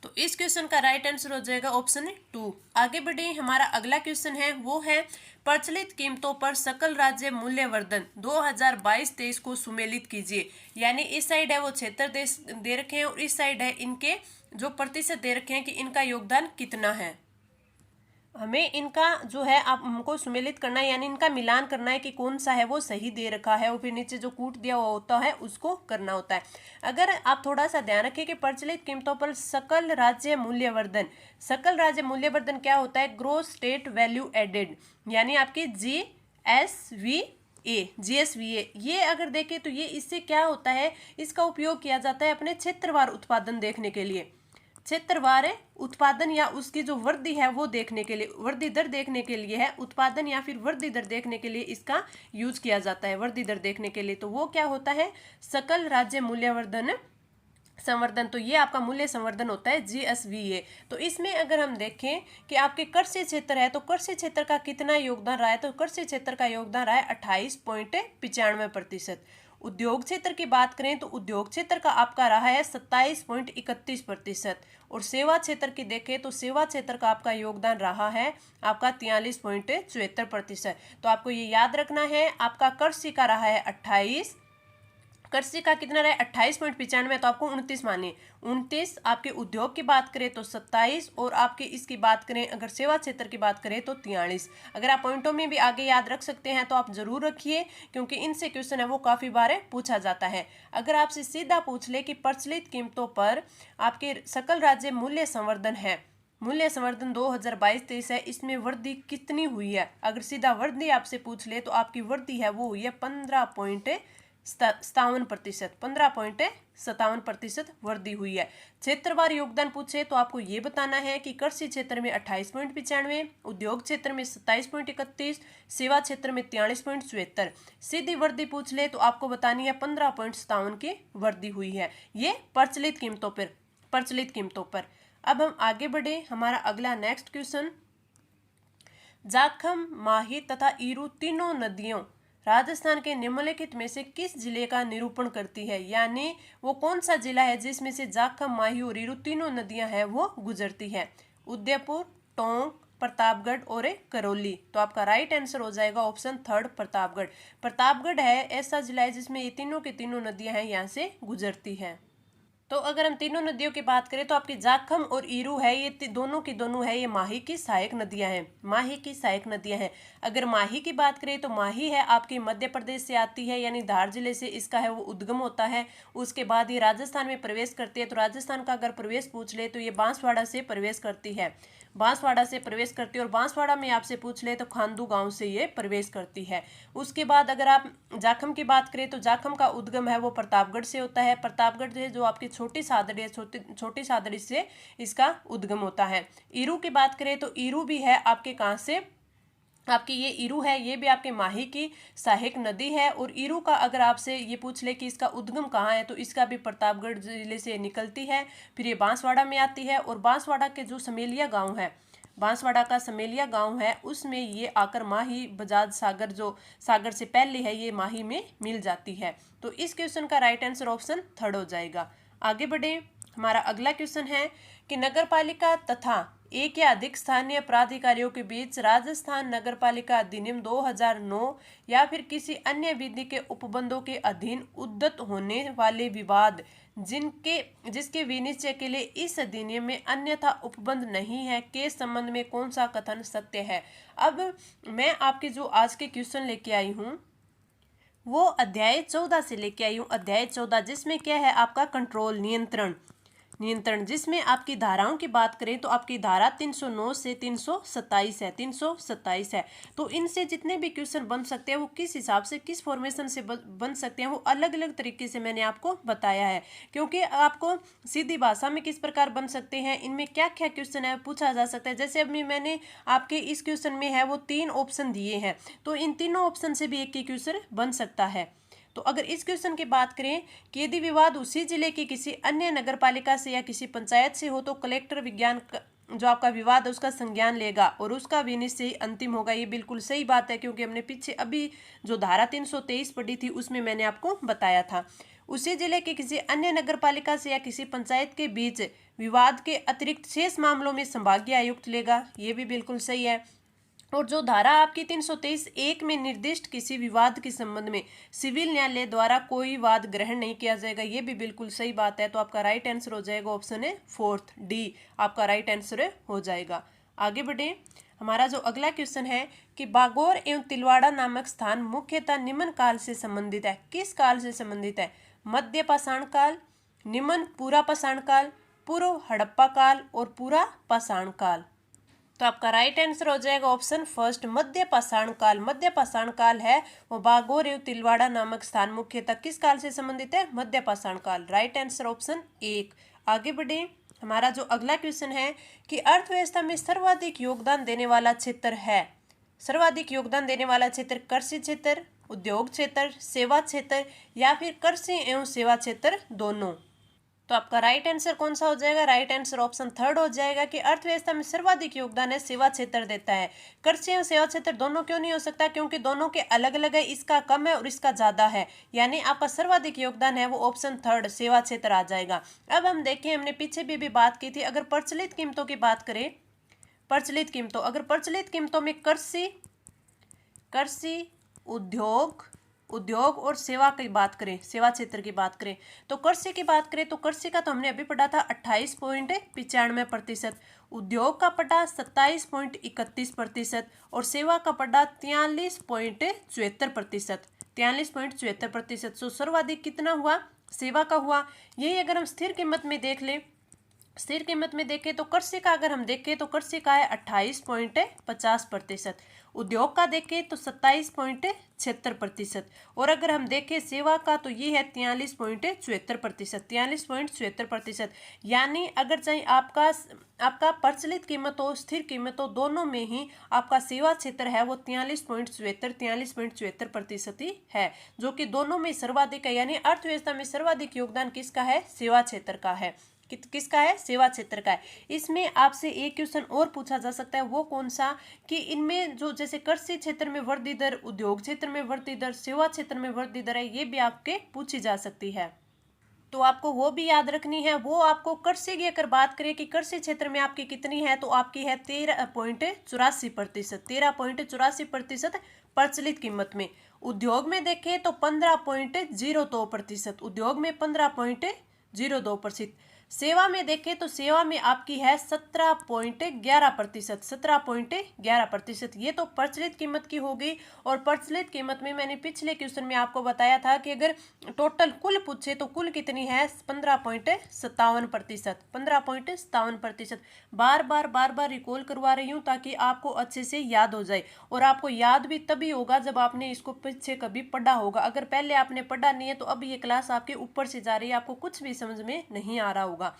तो इस क्वेश्चन का राइट आंसर हो जाएगा ऑप्शन 2। आगे बढ़े, हमारा अगला क्वेश्चन है वो है प्रचलित कीमतों पर सकल राज्य मूल्यवर्धन 2022-23 को सुमेलित कीजिए। यानी इस साइड है वो क्षेत्र दे रखे हैं और इस साइड है इनके जो प्रतिशत दे रखे हैं कि इनका योगदान कितना है। हमें इनका जो है आप हमको सुमेलित करना है, यानी इनका मिलान करना है कि कौन सा है वो सही दे रखा है, और फिर नीचे जो कूट दिया हुआ होता है उसको करना होता है। अगर आप थोड़ा सा ध्यान रखें कि प्रचलित कीमतों पर सकल राज्य मूल्यवर्धन क्या होता है, ग्रोस स्टेट वैल्यू एडेड, यानी आपकी GSVA। ये अगर देखें तो ये इससे क्या होता है, इसका उपयोग किया जाता है अपने क्षेत्रवार उत्पादन देखने के लिए, क्षेत्रवार उत्पादन या उसकी जो वृद्धि है वो देखने के लिए, वृद्धि दर देखने के लिए है, उत्पादन या फिर वृद्धि दर देखने के लिए इसका यूज किया जाता है, वृद्धि दर देखने के लिए। तो वो क्या होता है, सकल राज्य मूल्यवर्धन संवर्धन। तो ये आपका मूल्य संवर्धन होता है GSVA। तो इसमें अगर हम देखें कि आपके कृषि क्षेत्र है तो कृषि क्षेत्र का कितना योगदान रहा है, तो कृषि क्षेत्र का योगदान रहा है 28.95%। उद्योग क्षेत्र की बात करें तो उद्योग क्षेत्र का आपका रहा है 27.31%। और सेवा क्षेत्र की देखें तो सेवा क्षेत्र का आपका योगदान रहा है आपका 43.74%। तो आपको ये याद रखना है, आपका कृषि का रहा है 28, कृषि का कितना रहा है 28.95, तो आपको 29 मानिए, 29। आपके उद्योग की बात करें तो 27, और आपके इसकी बात करें अगर सेवा क्षेत्र की बात करें तो 43। अगर आप पॉइंटों में भी आगे याद रख सकते हैं तो आप जरूर रखिए, क्योंकि इनसे क्वेश्चन है वो काफ़ी बार पूछा जाता है। अगर आपसे सीधा पूछ ले कि प्रचलित कीमतों पर आपके सकल राज्य मूल्य संवर्धन 2022-23 है, इसमें वृद्धि कितनी हुई है, अगर सीधा वृद्धि आपसे पूछ ले तो आपकी वृद्धि है वो हुई है 15.57% वृद्धि हुई है। क्षेत्रवार योगदान पूछे तो आपको ये बताना है कि कृषि क्षेत्र में 28.95, उद्योग क्षेत्र में 27.31, सेवा क्षेत्र में 43.74। सीधी वृद्धि पूछ ले तो आपको बतानी है 15.57 की वृद्धि हुई है, ये प्रचलित कीमतों पर। अब हम आगे बढ़े, हमारा अगला नेक्स्ट क्वेश्चन, जाखम, माही तथा ईरू तीनों नदियों राजस्थान के निम्नलिखित में से किस जिले का निरूपण करती है, यानी वो कौन सा जिला है जिसमें से जाखम, माही और ईरू तीनों नदियां हैं वो गुजरती है। उदयपुर, टोंक, प्रतापगढ़ और करौली। तो आपका राइट आंसर हो जाएगा ऑप्शन 3 प्रतापगढ़ है ऐसा जिला है जिसमें ये तीनों की तीनों नदियां हैं यहाँ से गुजरती है। तो अगर हम तीनों नदियों की बात करें तो आपकी जाखम और ईरू है, ये दोनों की दोनों है, ये माही की सहायक नदियां हैं। अगर माही की बात करें तो माही है आपके मध्य प्रदेश से आती है, यानी धार जिले से इसका है वो उद्गम होता है। उसके बाद ये राजस्थान में प्रवेश करती है, तो राजस्थान का अगर प्रवेश पूछ ले तो ये बांसवाड़ा से प्रवेश करती है। बांसवाड़ा से प्रवेश करती है, और बांसवाड़ा में आपसे पूछ ले तो खांदू गांव से ये प्रवेश करती है। उसके बाद अगर आप जाखम की बात करें तो जाखम का उद्गम है वो प्रतापगढ़ से होता है। प्रतापगढ़ से जो आपकी छोटी सादड़ी है, छोटी सादड़ी से इसका उद्गम होता है। ईरू की बात करें तो ईरू भी है आपके कहाँ से, आपकी ये ईरू है, ये भी आपके माही की सहायक नदी है। और ईरू का अगर आपसे ये पूछ ले कि इसका उद्गम कहाँ है तो इसका भी प्रतापगढ़ जिले से निकलती है, फिर ये बांसवाड़ा में आती है। और बांसवाड़ा के जो समेलिया गांव है, बांसवाड़ा का समेलिया गांव है, उसमें ये आकर माही बजाज सागर, जो सागर से पहले है, ये माही में मिल जाती है। तो इस क्वेश्चन का राइट आंसर ऑप्शन थर्ड हो जाएगा। आगे बढ़े, हमारा अगला क्वेश्चन है कि नगरपालिका तथा एक या अधिक स्थानीय प्राधिकारियों के बीच राजस्थान नगरपालिका अधिनियम 2009 या फिर किसी अन्य विधि के उपबंधों के अधीन उद्यत होने वाले विवाद जिसके विनिश्चय के लिए इस अधिनियम में अन्यथा उपबंध नहीं है के संबंध में कौन सा कथन सत्य है। अब मैं आपके जो आज के क्वेश्चन लेके आई हूँ वो अध्याय 14 से लेके आई हूँ। अध्याय 14 जिसमें क्या है, आपका कंट्रोल, नियंत्रण, जिसमें आपकी धाराओं की बात करें तो आपकी धारा 309 से 327 है, 327 है। तो इनसे जितने भी क्वेश्चन बन सकते हैं वो किस हिसाब से, किस फॉर्मेशन से बन सकते हैं, वो अलग अलग तरीके से मैंने आपको बताया है, क्योंकि आपको सीधी भाषा में किस प्रकार बन सकते हैं, इनमें क्या क्या क्वेश्चन है पूछा जा सकता है। जैसे अभी मैंने आपके इस क्वेश्चन में है वो 3 ऑप्शन दिए हैं, तो इन तीनों ऑप्शन से भी एक ही क्वेश्चन बन सकता है। तो अगर इस क्वेश्चन की बात करें कि यदि विवाद उसी जिले की किसी अन्य नगरपालिका से या किसी पंचायत से हो तो कलेक्टर विज्ञान जो आपका विवाद है उसका संज्ञान लेगा और उसका विनिश्चय ही अंतिम होगा। ये बिल्कुल सही बात है, क्योंकि हमने पीछे अभी जो धारा 323 पढ़ी थी उसमें मैंने आपको बताया था। उसी जिले के किसी अन्य नगरपालिका से या किसी पंचायत के बीच विवाद के अतिरिक्त शेष मामलों में संभागीय आयुक्त लेगा, ये भी बिल्कुल सही है। और जो धारा आपकी 323(1) में निर्दिष्ट किसी विवाद के संबंध में सिविल न्यायालय द्वारा कोई वाद ग्रहण नहीं किया जाएगा, ये भी बिल्कुल सही बात है। तो आपका राइट आंसर हो जाएगा ऑप्शन है 4th डी, आपका राइट आंसर हो जाएगा। आगे बढ़े, हमारा जो अगला क्वेश्चन है कि बागौर एवं तिलवाड़ा नामक स्थान मुख्यतः निम्न काल से संबंधित है। किस काल से संबंधित है? मध्य पाषाण काल, निम्न पूरा पाषाण काल, पूर्व हड़प्पा काल और पूरा पाषाण काल। तो आपका राइट आंसर हो जाएगा ऑप्शन फर्स्ट, मध्य पाषाण काल। मध्य पाषाण काल है वो बागौर एवं तिलवाड़ा नामक स्थान मुख्यतः किस काल से संबंधित है? मध्य पाषाण काल। Right answer option 1। आगे बढ़े, हमारा जो अगला क्वेश्चन है कि अर्थव्यवस्था में सर्वाधिक योगदान देने वाला क्षेत्र है। सर्वाधिक योगदान देने वाला क्षेत्र कृषि क्षेत्र, उद्योग क्षेत्र, सेवा क्षेत्र या फिर कृषि एवं सेवा क्षेत्र दोनों। तो आपका राइट आंसर कौन सा हो जाएगा? राइट आंसर ऑप्शन 3rd हो जाएगा कि अर्थव्यवस्था में सर्वाधिक योगदान है सेवा क्षेत्र देता है। कृषि और सेवा क्षेत्र दोनों क्यों नहीं हो सकता? क्योंकि दोनों के अलग अलग है, इसका कम है और इसका ज्यादा है, यानी आपका सर्वाधिक योगदान है वो ऑप्शन 3rd सेवा क्षेत्र आ जाएगा। अब हम देखें, हमने पीछे भी बात की थी, अगर प्रचलित कीमतों की बात करें, प्रचलित कीमतों, अगर प्रचलित कीमतों में कृषि, उद्योग और सेवा की बात करें, सेवा क्षेत्र की बात करें, तो कृषि की बात करें तो कृषि का तो हमने अभी पढ़ा था 28.95%, उद्योग का पढ़ा 27.31% और सेवा का पढ़ा 43.74%, 43.74%। सो सर्वाधिक कितना हुआ? सेवा का हुआ। यही अगर हम स्थिर कीमत में देख लें, स्थिर कीमत में देखें तो कृषि का अगर हम देखें तो कृषि का है 28.50%, उद्योग का देखें तो 27.76% और अगर हम देखें सेवा का तो ये है 43.74%, 43.74%। यानी अगर चाहे आपका प्रचलित कीमत हो, स्थिर कीमत हो, दोनों में ही आपका सेवा क्षेत्र है वो 43.74% ही है, जो कि दोनों में सर्वाधिक है। यानी अर्थव्यवस्था में सर्वाधिक योगदान किसका है? सेवा क्षेत्र का है। किसका है? सेवा क्षेत्र का है। इसमें आपसे एक क्वेश्चन और पूछा जा सकता है, वो कौन सा कि इनमें जो जैसे कृषि क्षेत्र में वृद्धि दर, उद्योग क्षेत्र में वृद्धि दर, सेवा क्षेत्र में वृद्धि दर है, ये भी आपके पूछी जा सकती है। तो आपको वो भी याद रखनी है। वो आपको कृषि की अगर बात करें कि कृषि क्षेत्र में आपकी कितनी है, तो आपकी है 13.84%, 13.84% प्रचलित कीमत में। उद्योग में देखें तो 15.02%, उद्योग में 15.02%। सेवा में देखें तो सेवा में आपकी है 17.11%, 17.11%। ये तो प्रचलित कीमत की होगी। और प्रचलित कीमत में मैंने पिछले क्वेश्चन में आपको बताया था कि अगर टोटल कुल पूछे तो कुल कितनी है 15.57%, 15.57%। बार बार रिकॉल करवा रही हूँ ताकि आपको अच्छे से याद हो जाए। और आपको याद भी तभी होगा जब आपने इसको पीछे कभी पढ़ा होगा। अगर पहले आपने पढ़ा नहीं है तो अब ये क्लास आपके ऊपर से जा रही है, आपको कुछ भी समझ में नहीं आ रहा होगा।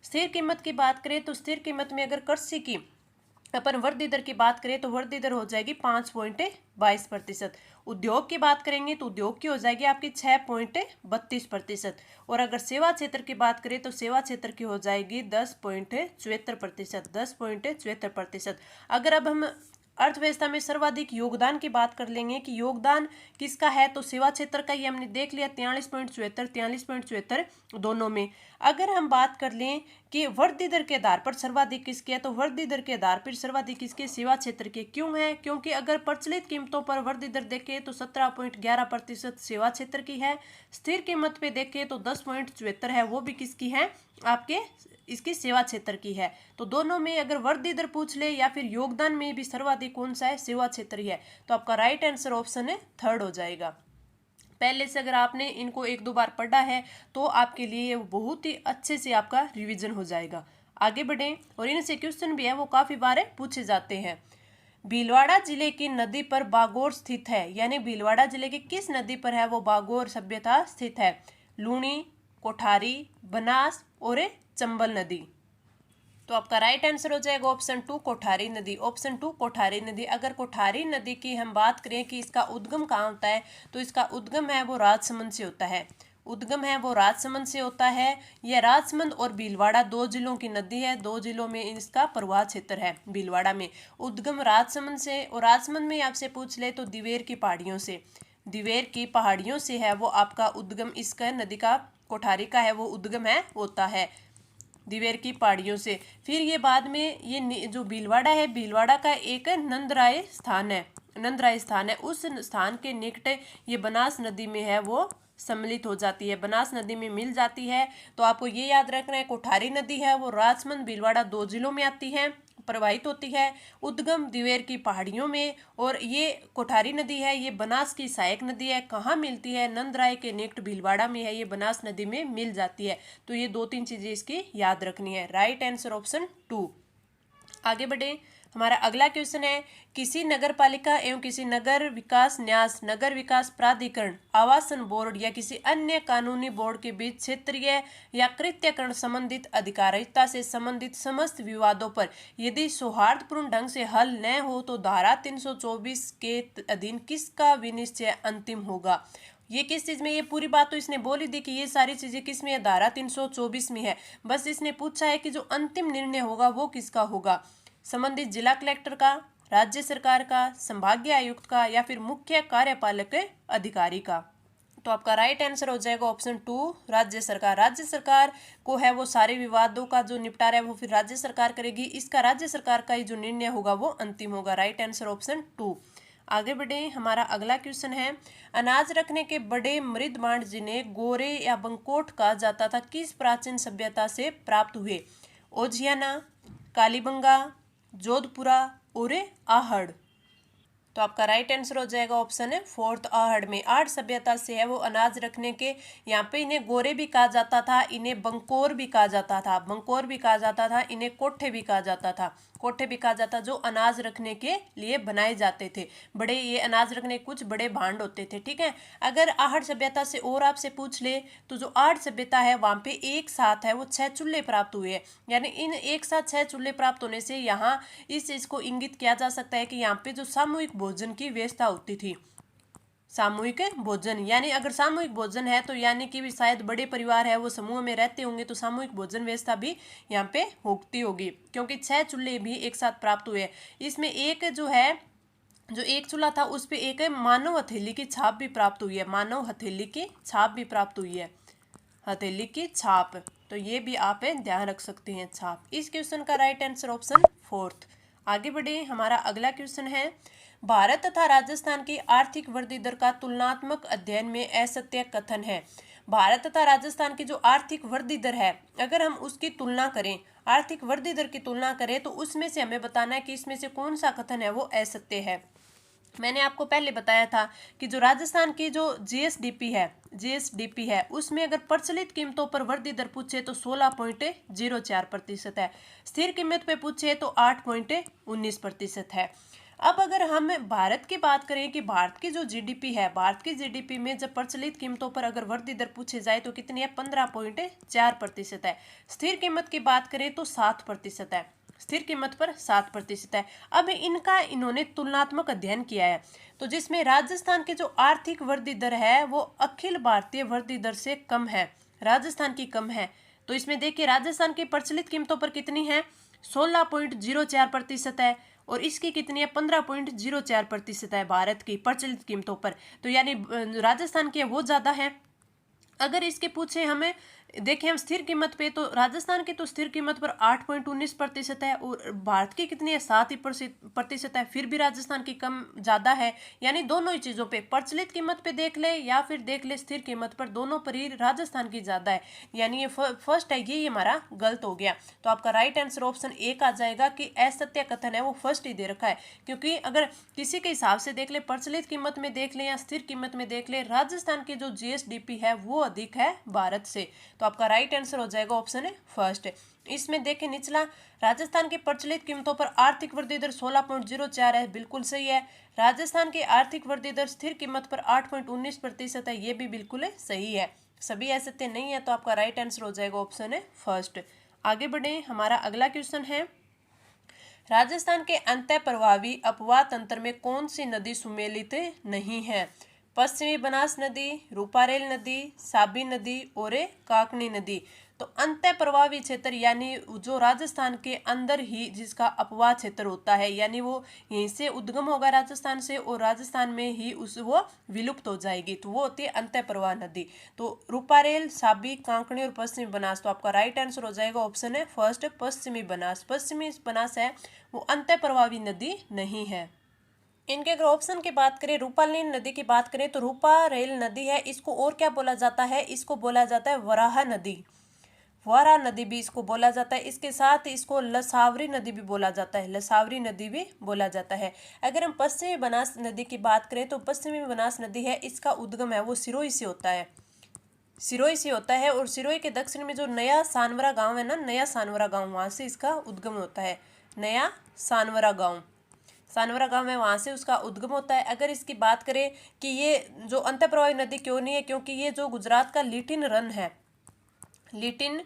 स्थिर कीमत की बात करें तो स्थिर कीमत में अगर कृषि की अपन वृद्धि दर की बात करें तो वृद्धि दर हो जाएगी 5.22%। उद्योग की बात करेंगे तो उद्योग की हो जाएगी आपकी 6.32%। और अगर सेवा क्षेत्र की बात करें तो सेवा क्षेत्र की हो जाएगी 10.74%, 10.74%। अगर अब हम अर्थव्यवस्था में सर्वाधिक योगदान की बात कर लेंगे कि योगदान किसका है, तो सेवा क्षेत्र का ही हमने देख लिया 43.74 दोनों में। अगर हम बात कर लें कि वृद्धि दर के आधार पर सर्वाधिक किसके है, तो वृद्धि दर के आधार पर सर्वाधिक किसके, सेवा क्षेत्र के। क्यों है? क्योंकि अगर प्रचलित कीमतों पर वृद्धि दर देखें तो 17.11% सेवा क्षेत्र की है। स्थिर कीमत पे देखें तो 10.74 है, वो भी किसकी है, आपके इसकी सेवा क्षेत्र की है। तो दोनों में अगर वृद्धि दर पूछ ले या फिर योगदान में भी सर्वाधिक कौन सा है, सेवा क्षेत्र ही है। तो आपका राइट आंसर ऑप्शन है थर्ड हो जाएगा। पहले से अगर आपने इनको एक दो बार पढ़ा है तो आपके लिए बहुत ही अच्छे से आपका रिवीजन हो जाएगा। आगे बढ़ें, और इनसे क्वेश्चन भी है वो काफी बार पूछे जाते हैं। भीलवाड़ा जिले की नदी पर बागोर स्थित है, यानी भीलवाड़ा जिले की किस नदी पर है वो बागोर सभ्यता स्थित है? लूणी, कोठारी, बनास और चंबल नदी। तो आपका राइट आंसर हो जाएगा ऑप्शन 2 कोठारी नदी, ऑप्शन 2 कोठारी नदी। अगर कोठारी नदी की हम बात करें कि इसका उद्गम कहाँ होता है, तो इसका उद्गम है वो राजसमंद से होता है। उद्गम है वो राजसमंद से होता है। यह राजसमंद और भीलवाड़ा दो जिलों की नदी है, दो जिलों में इसका प्रवाह क्षेत्र है। भीलवाड़ा में उद्गम राजसमंद से, और राजसमंद में आपसे पूछ ले तो दिवेर की पहाड़ियों से, दिवेर की पहाड़ियों से है वो आपका उद्गम, इसका नदी का कोठारी का है वो उद्गम है होता है दिवेर की पहाड़ियों से। फिर ये बाद में ये जो भीलवाड़ा है, भीलवाड़ा का एक नंदराय स्थान है, नंदराय स्थान है, उस स्थान के निकट ये बनास नदी में है वो सम्मिलित हो जाती है, बनास नदी में मिल जाती है। तो आपको ये याद रखना है कोठारी नदी है वो राजसमंद भीलवाड़ा दो जिलों में आती है, प्रवाहित होती है। उद्गम दिवेर की पहाड़ियों में, और ये कोठारी नदी है ये बनास की सहायक नदी है। कहाँ मिलती है? नंदराय के निकट भीलवाड़ा में है, ये बनास नदी में मिल जाती है। तो ये दो तीन चीजें इसकी याद रखनी है। Right answer option 2। आगे बढ़े, हमारा अगला क्वेश्चन है, किसी नगर पालिका एवं किसी नगर विकास न्यास, नगर विकास प्राधिकरण, आवासन बोर्ड या किसी अन्य कानूनी बोर्ड के बीच क्षेत्रीय या कृत्यकरण संबंधित अधिकारिता से संबंधित समस्त विवादों पर यदि सौहार्दपूर्ण ढंग से हल न हो तो धारा 324 के अधीन किसका विनिश्चय अंतिम होगा? ये किस चीज में, ये पूरी बात तो इसने बोली दी कि ये सारी चीजें किस में है, धारा 324 में है। बस इसने पूछा है कि जो अंतिम निर्णय होगा वो किसका होगा, संबंधित जिला कलेक्टर का, राज्य सरकार का, संभागीय आयुक्त का, या फिर मुख्य कार्यपालक अधिकारी का। तो आपका राइट आंसर हो जाएगा ऑप्शन 2 राज्य सरकार। राज्य सरकार को है वो सारे विवादों का जो निपटारा है वो फिर राज्य सरकार करेगी। इसका राज्य सरकार का ही जो निर्णय होगा वो अंतिम होगा। Right answer option 2। आगे बढ़े, हमारा अगला क्वेश्चन है, अनाज रखने के बड़े मृद भांड जिन्हें गोरे या बंकोट कहा जाता था किस प्राचीन सभ्यता से प्राप्त हुए? ओझियाना, कालीबंगा, जोधपुरा और आहड़। तो आपका राइट आंसर हो जाएगा ऑप्शन है 4 आहड़ में। आहड़ सभ्यता से है वो अनाज रखने के। यहाँ पे इन्हें गोरे भी कहा जाता था, इन्हें बंकोर भी कहा जाता था, बंकोर भी कहा जाता था, इन्हें कोठे भी कहा जाता था, कोठे भी कहा जाता, जो अनाज रखने के लिए बनाए जाते थे। बड़े ये अनाज रखने के कुछ बड़े भांड होते थे, ठीक है। अगर आहड़ सभ्यता से और आपसे पूछ ले तो जो आहड़ सभ्यता है वहाँ पे एक साथ है वो 6 चूल्हे प्राप्त हुए हैं। यानी इन एक साथ 6 चूल्हे प्राप्त होने से यहाँ इस चीज को इंगित किया जा सकता है कि यहाँ पे जो सामूहिक भोजन की व्यवस्था होती थी, सामूहिक भोजन, यानी अगर सामूहिक भोजन है तो यानी कि भी शायद बड़े परिवार है वो समूह में रहते होंगे, तो सामूहिक भोजन व्यवस्था भी यहाँ पे होती होगी, क्योंकि 6 चूल्हे भी एक साथ प्राप्त हुए। इसमें एक जो है, जो एक चूल्हा था उस पे एक मानव हथेली की छाप भी प्राप्त हुई है, मानव हथेली की छाप भी प्राप्त हुई है, हथेली की छाप। तो ये भी आप ध्यान रख सकते हैं, छाप। इस क्वेश्चन का राइट आंसर ऑप्शन 4। आगे बढ़े, हमारा अगला क्वेश्चन है, भारत तथा राजस्थान की आर्थिक वृद्धि दर का तुलनात्मक अध्ययन में असत्य कथन है। भारत तथा राजस्थान की जो आर्थिक वृद्धि दर है, अगर हम उसकी तुलना करें, आर्थिक वृद्धि दर की तुलना करें, तो उसमें से हमें बताना है कि इसमें से कौन सा कथन है वो असत्य है। मैंने आपको पहले बताया था कि जो राजस्थान की जो जीएसडीपी है उसमें अगर प्रचलित कीमतों पर वृद्धि दर पूछे तो 16.04% है, स्थिर कीमत पे पूछे तो 8.19% है। अब अगर हम भारत की बात करें कि भारत की जो जीडीपी है, भारत की जीडीपी में जब प्रचलित कीमतों पर अगर वृद्धि दर पूछे जाए तो कितनी है, 15.4% है। स्थिर कीमत की बात करें तो 7% है, स्थिर कीमत पर 7% है। अब इन्होंने तुलनात्मक अध्ययन किया है, तो जिसमें राजस्थान की जो आर्थिक वृद्धि दर है वो अखिल भारतीय वृद्धि दर से कम है, राजस्थान की कम है। तो इसमें देखिए राजस्थान की प्रचलित कीमतों पर कितनी है, 16.04% है, और इसकी कितनी है, 15.04% है भारत की प्रचलित कीमतों पर। तो यानी राजस्थान की वो ज़्यादा है। अगर इसके पूछे हमें, देखें हम स्थिर कीमत पे, तो राजस्थान की तो स्थिर कीमत पर 8.19% है और भारत की कितनी है, 7% है, फिर भी राजस्थान की कम ज़्यादा है। यानी दोनों ही चीज़ों पे, प्रचलित कीमत पे देख ले या फिर देख ले स्थिर कीमत पर, दोनों पर ही राजस्थान की ज़्यादा है। यानी ये फर्स्ट है, ये हमारा गलत हो गया। तो आपका राइट आंसर ऑप्शन ए आ जाएगा कि असत्य कथन है वो फर्स्ट ही दे रखा है, क्योंकि अगर किसी के हिसाब से देख ले, प्रचलित कीमत में देख ले या स्थिर कीमत में देख ले, राजस्थान की जो जीएसडीपी है वो अधिक है भारत से। तो आपका राइट आंसर हो जाएगा ऑप्शन है फर्स्ट। इसमें देखें निचला, राजस्थान की प्रचलित कीमतों पर आर्थिक वृद्धि दर 16.04 है, बिल्कुल सही है। राजस्थान की आर्थिक वृद्धि दर स्थिर कीमत पर 8.19% है, ये भी बिल्कुल सही है। सभी असत्य नहीं है, तो आपका राइट आंसर हो जाएगा ऑप्शन है फर्स्ट। आगे बढ़े, हमारा अगला क्वेश्चन है, राजस्थान के अंतः प्रभावी अपवाह तंत्र में कौन सी नदी सुमेलित नहीं है? पश्चिमी बनास नदी, रूपारेल नदी, साबी नदी और काकनी नदी। तो अंतः प्रभावी क्षेत्र यानी जो राजस्थान के अंदर ही जिसका अपवाह क्षेत्र होता है, यानी वो यहीं से उद्गम होगा राजस्थान से और राजस्थान में ही वो विलुप्त हो जाएगी, तो वो होती है अंतः प्रवाह नदी। तो रूपारेल, साबी, कांकणी और पश्चिमी बनास। तो आपका राइट आंसर हो जाएगा ऑप्शन है फर्स्ट, पश्चिमी बनास। पश्चिमी बनास है वो अंतः प्रभावी नदी नहीं है। इनके अगर ऑप्शन की बात करें, रूपारेल नदी की बात करें तो रूपारेल नदी है, इसको और क्या बोला जाता है, इसको बोला जाता है वराह नदी। वराह नदी भी इसको बोला जाता है। इसके साथ इसको लसावरी नदी भी बोला जाता है, लसावरी नदी भी बोला जाता है। अगर हम पश्चिमी बनास नदी की बात करें तो पश्चिमी बनास नदी है, इसका उद्गम है वो सिरोही से होता है, सिरोही से होता है। और सिरोही के दक्षिण में जो नया सानवरा गांव है ना, नया सानवरा गांव, वहाँ से इसका उद्गम होता है। नया सानवरा गांव, सानवरा गांव है, वहाँ से उसका उद्गम होता है। अगर इसकी बात करें कि ये जो अंतःप्रवाही नदी क्यों नहीं है, क्योंकि ये जो गुजरात का लिटिल रन है, लिटिल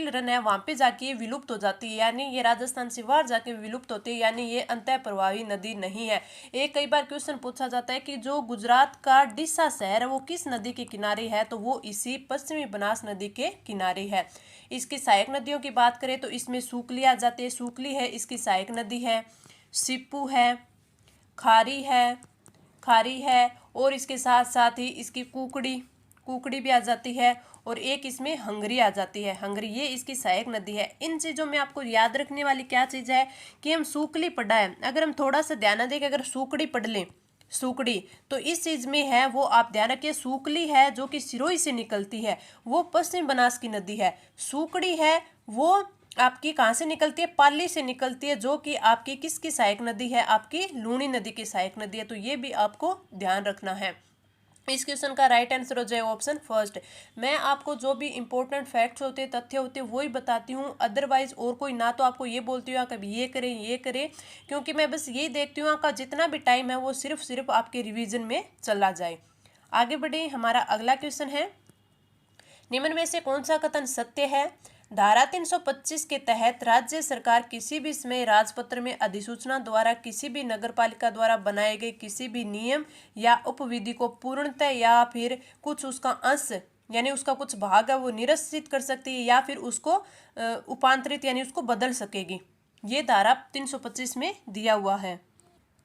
रन है, वहाँ पे जाके ये विलुप्त हो जाती है, यानी ये राजस्थान से बाहर जाके विलुप्त होती है, यानी ये अंतः प्रवाही नदी नहीं है। एक कई बार क्वेश्चन पूछा जाता है कि जो गुजरात का डिसा शहर है वो किस नदी के किनारे है, तो वो इसी पश्चिमी बनास नदी के किनारे है। इसकी सहायक नदियों की बात करें तो इसमें सूकली आ जाती है, सूकली है इसकी सहायक नदी है, सिप्पू है, खारी है और इसके साथ साथ ही इसकी कुकड़ी भी आ जाती है, और एक इसमें हंगरी आ जाती है, हंगरी, ये इसकी सहायक नदी है। इन चीज़ों में आपको याद रखने वाली क्या चीज़ है कि हम सूकली पढ़ा है, अगर हम थोड़ा सा ध्यान दें कि अगर सूकड़ी पढ़ लें, सूकड़ी, तो इस चीज़ में है वो आप ध्यान रखिए, सूकली है जो कि सिरोही से निकलती है, वो पश्चिम बनास की नदी है। सूकड़ी है वो आपकी कहाँ से निकलती है, पाली से निकलती है, जो कि आपकी किसकी सहायक नदी है, आपकी लूणी नदी की सहायक नदी है। तो ये भी आपको ध्यान रखना है। इस क्वेश्चन का राइट आंसर हो जाएगा ऑप्शन फर्स्ट। मैं आपको जो भी इंपॉर्टेंट फैक्ट्स होते हैं, तथ्य होते हैं, वही बताती हूँ, अदरवाइज और कोई ना तो आपको ये बोलती हूँ कभी ये करें, क्योंकि मैं बस यही देखती हूँ आपका जितना भी टाइम है वो सिर्फ आपके रिवीजन में चला जाए। आगे बढ़े, हमारा अगला क्वेश्चन है, निम्न में से कौन सा कथन सत्य है? धारा 325 के तहत राज्य सरकार किसी भी समय राजपत्र में अधिसूचना द्वारा किसी भी नगरपालिका द्वारा बनाए गए किसी भी नियम या उपविधि को पूर्णतः या फिर कुछ उसका अंश यानी उसका कुछ भाग है वो निरसित कर सकती है या फिर उसको उपांतरित यानी उसको बदल सकेगी। ये धारा 325 में दिया हुआ है।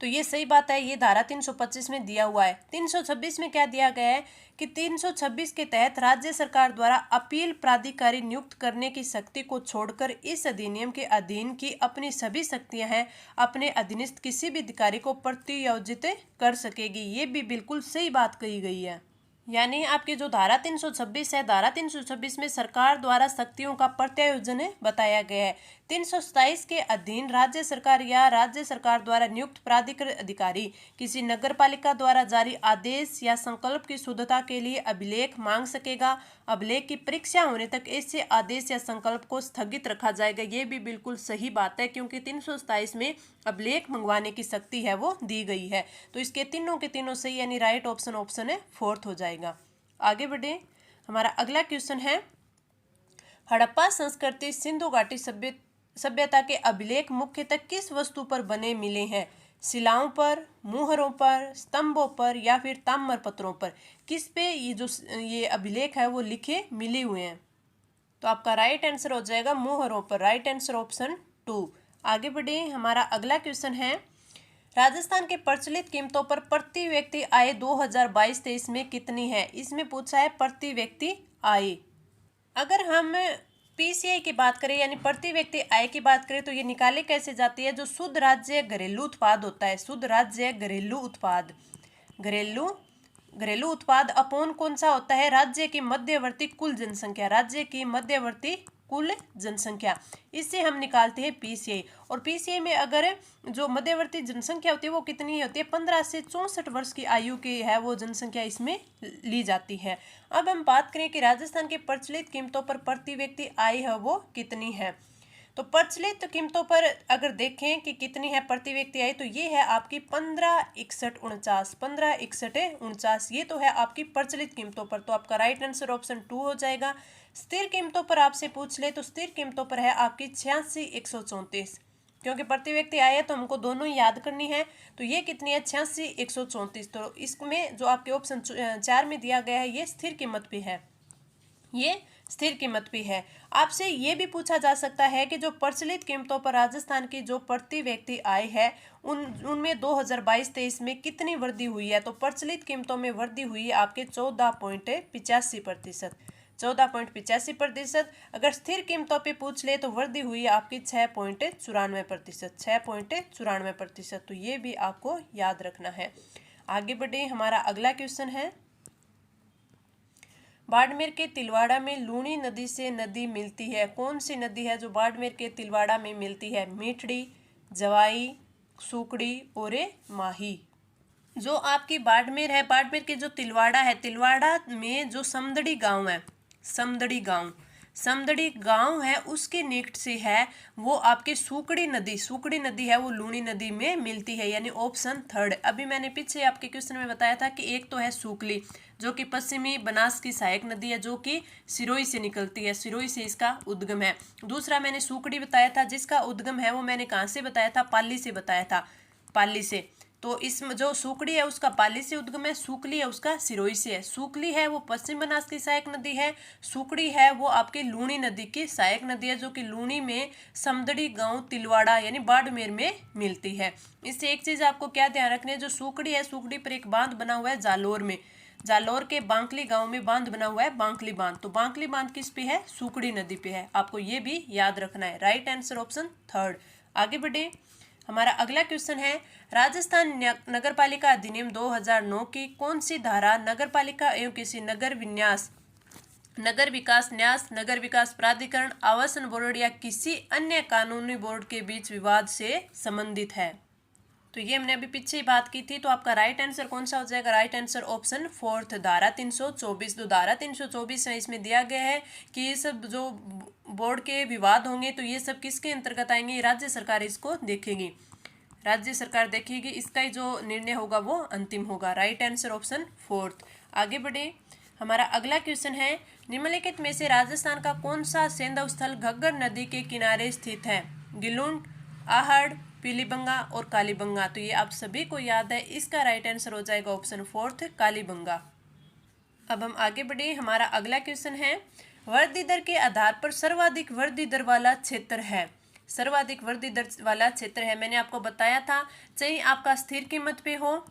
तो ये सही बात है, ये धारा 325 में दिया हुआ है। 326 में क्या दिया गया है कि 326 के तहत राज्य सरकार द्वारा अपील प्राधिकारी नियुक्त करने की शक्ति को छोड़कर इस अधिनियम के अधीन की अपनी सभी शक्तियां हैं अपने अधीनस्थ किसी भी अधिकारी को प्रत्यायोजित कर सकेगी। ये भी बिल्कुल सही बात कही गई है। यानी आपकी जो धारा 326 है, धारा 326 में सरकार द्वारा शक्तियों का प्रत्यायोजन बताया गया है। 327 के अधीन राज्य सरकार या राज्य सरकार द्वारा नियुक्त प्राधिकृत अधिकारी किसी नगर पालिका द्वारा जारी आदेश या संकल्प की शुद्धता के लिए अभिलेख मांग सकेगा। अभिलेख की परीक्षा होने तक ऐसे आदेश या संकल्प को स्थगित रखा जाएगा। ये भी बिल्कुल सही बात है, क्योंकि 327 में अभिलेख मंगवाने की शक्ति है वो दी गई है। तो इसके तीनों के तीनों सही, यानी राइट ऑप्शन है फोर्थ हो जाएगा। आगे बढ़े, हमारा अगला क्वेश्चन है, हड़प्पा संस्कृति सिंधु घाटी सभ्यता के अभिलेख मुख्यतः किस वस्तु पर बने मिले हैं? शिलाओं पर, मुहरों पर, स्तंभों पर या फिर ताम्र पत्रों पर? किस पे ये अभिलेख है वो लिखे मिले हुए हैं? तो आपका राइट आंसर हो जाएगा मुहरों पर, राइट आंसर ऑप्शन 2। आगे बढ़े, हमारा अगला क्वेश्चन है, राजस्थान के प्रचलित कीमतों पर प्रति व्यक्ति आय 2022-23 में कितनी है? इसमें पूछा है प्रति व्यक्ति आय। अगर हम पीसीआई की बात करें यानी प्रति व्यक्ति आय की बात करें तो ये निकाले कैसे जाती है? जो शुद्ध राज्य घरेलू उत्पाद होता है, शुद्ध राज्य घरेलू उत्पाद, घरेलू उत्पाद अपोन कौन सा होता है? राज्य की मध्यवर्ती कुल जनसंख्या, राज्य की मध्यवर्ती कुल जनसंख्या, इससे हम निकालते हैं पीसीआई। और पीसीआई में अगर जो मध्यवर्ती जनसंख्या होती है वो कितनी होती है? 15 से 64 वर्ष की आयु की है वो जनसंख्या इसमें ली जाती है। अब हम बात करें कि राजस्थान की प्रचलित कीमतों पर प्रति व्यक्ति आय है वो कितनी है। तो प्रचलित कीमतों पर अगर देखें कि कितनी है प्रति व्यक्ति आय, तो ये है आपकी 156149, 156149, ये तो है आपकी प्रचलित कीमतों पर। तो आपका राइट आंसर ऑप्शन 2 हो जाएगा। स्थिर कीमतों पर आपसे पूछ ले तो स्थिर कीमतों पर है आपकी 86,134, क्योंकि प्रति व्यक्ति आय है तो हमको दोनों ही याद करनी है। तो ये कितनी है? 86,134। तो इसमें जो आपके ऑप्शन 4 में दिया गया है ये स्थिर कीमत पे है, ये स्थिर कीमत भी है। आपसे ये भी पूछा जा सकता है कि जो प्रचलित कीमतों पर राजस्थान की जो प्रति व्यक्ति आय है उनमें 2022-23 में कितनी वृद्धि हुई है? तो प्रचलित कीमतों में वृद्धि हुई है आपके 14.85%, 14.85%। अगर स्थिर कीमतों पे पूछ ले तो वृद्धि हुई है आपकी 6.94%, 6.94%। तो ये भी आपको याद रखना है। आगे बढ़े, हमारा अगला क्वेश्चन है, बाड़मेर के तिलवाड़ा में लूणी नदी से नदी मिलती है, कौन सी नदी है जो बाड़मेर के तिलवाड़ा में मिलती है? मीठड़ी, जवाई, सुकड़ी और माही। जो आपकी बाड़मेर है, बाड़मेर के जो तिलवाड़ा है, तिलवाड़ा में जो समदड़ी गांव है, समदड़ी गांव है उसके निकट से है वो आपके सुकड़ी नदी है वो लूणी नदी में मिलती है, यानी ऑप्शन 3। अभी मैंने पीछे आपके क्वेश्चन में बताया था कि एक तो है सुकली जो कि पश्चिमी बनास की सहायक नदी है जो कि सिरोही से निकलती है, सिरोही से इसका उद्गम है। दूसरा मैंने सुकड़ी बताया था जिसका उद्गम है वो मैंने कहाँ से बताया था? पाली से बताया था, पाली से। तो इसमें जो सुकड़ी है उसका पाली से उद्गम है, सुकली है उसका सिरोही से है। सुकली है वो पश्चिम बनास की सहायक नदी है, सुकड़ी है वो आपकी लूणी नदी की सहायक नदी है जो कि लूणी में समदड़ी गांव तिलवाड़ा यानी बाड़मेर में मिलती है। इससे एक चीज आपको क्या ध्यान रखनी है, जो सुकड़ी है सुकड़ी पर एक बांध बना हुआ है जालोर में, जालोर के बांकली गांव में बांध बना हुआ है बांकली बांध। तो बांकली बांध किस पे है? सुकड़ी नदी पे है, आपको ये भी याद रखना है। Right answer option 3। आगे बढ़े, हमारा अगला क्वेश्चन है, राजस्थान नगरपालिका अधिनियम 2009 की कौन सी धारा नगरपालिका एवं किसी नगर विकास न्यास, नगर विकास प्राधिकरण, आवासन बोर्ड या किसी अन्य कानूनी बोर्ड के बीच विवाद से संबंधित है? तो ये हमने अभी पीछे ही बात की थी। तो आपका राइट आंसर कौन सा हो जाएगा? राइट आंसर ऑप्शन 4, धारा 324। तो धारा 324 है इसमें दिया गया है कि ये सब जो बोर्ड के विवाद होंगे तो ये सब किसके अंतर्गत आएंगे? राज्य सरकार इसको देखेगी, राज्य सरकार देखेगी, इसका ही जो निर्णय होगा वो अंतिम होगा। Right answer option 4। आगे बढ़े, हमारा अगला क्वेश्चन है, निम्नलिखित में से राजस्थान का कौन सा सैंधव स्थल घग्गर नदी के किनारे स्थित है? गिलुंड, आहड़, पीलीबंगा और कालीबंगा। तो ये आप सभी को याद है, इसका राइट आंसर हो जाएगा ऑप्शन 4 कालीबंगा। अब हम आगे बढ़े, हमारा अगला क्वेश्चन है, वृद्धि दर के आधार पर सर्वाधिक वृद्धि दर वाला क्षेत्र है? सर्वाधिक वृद्धि दर वाला क्षेत्र है। मैंने आपको बताया था, चाहे आपका स्थिर कीमत पे हो,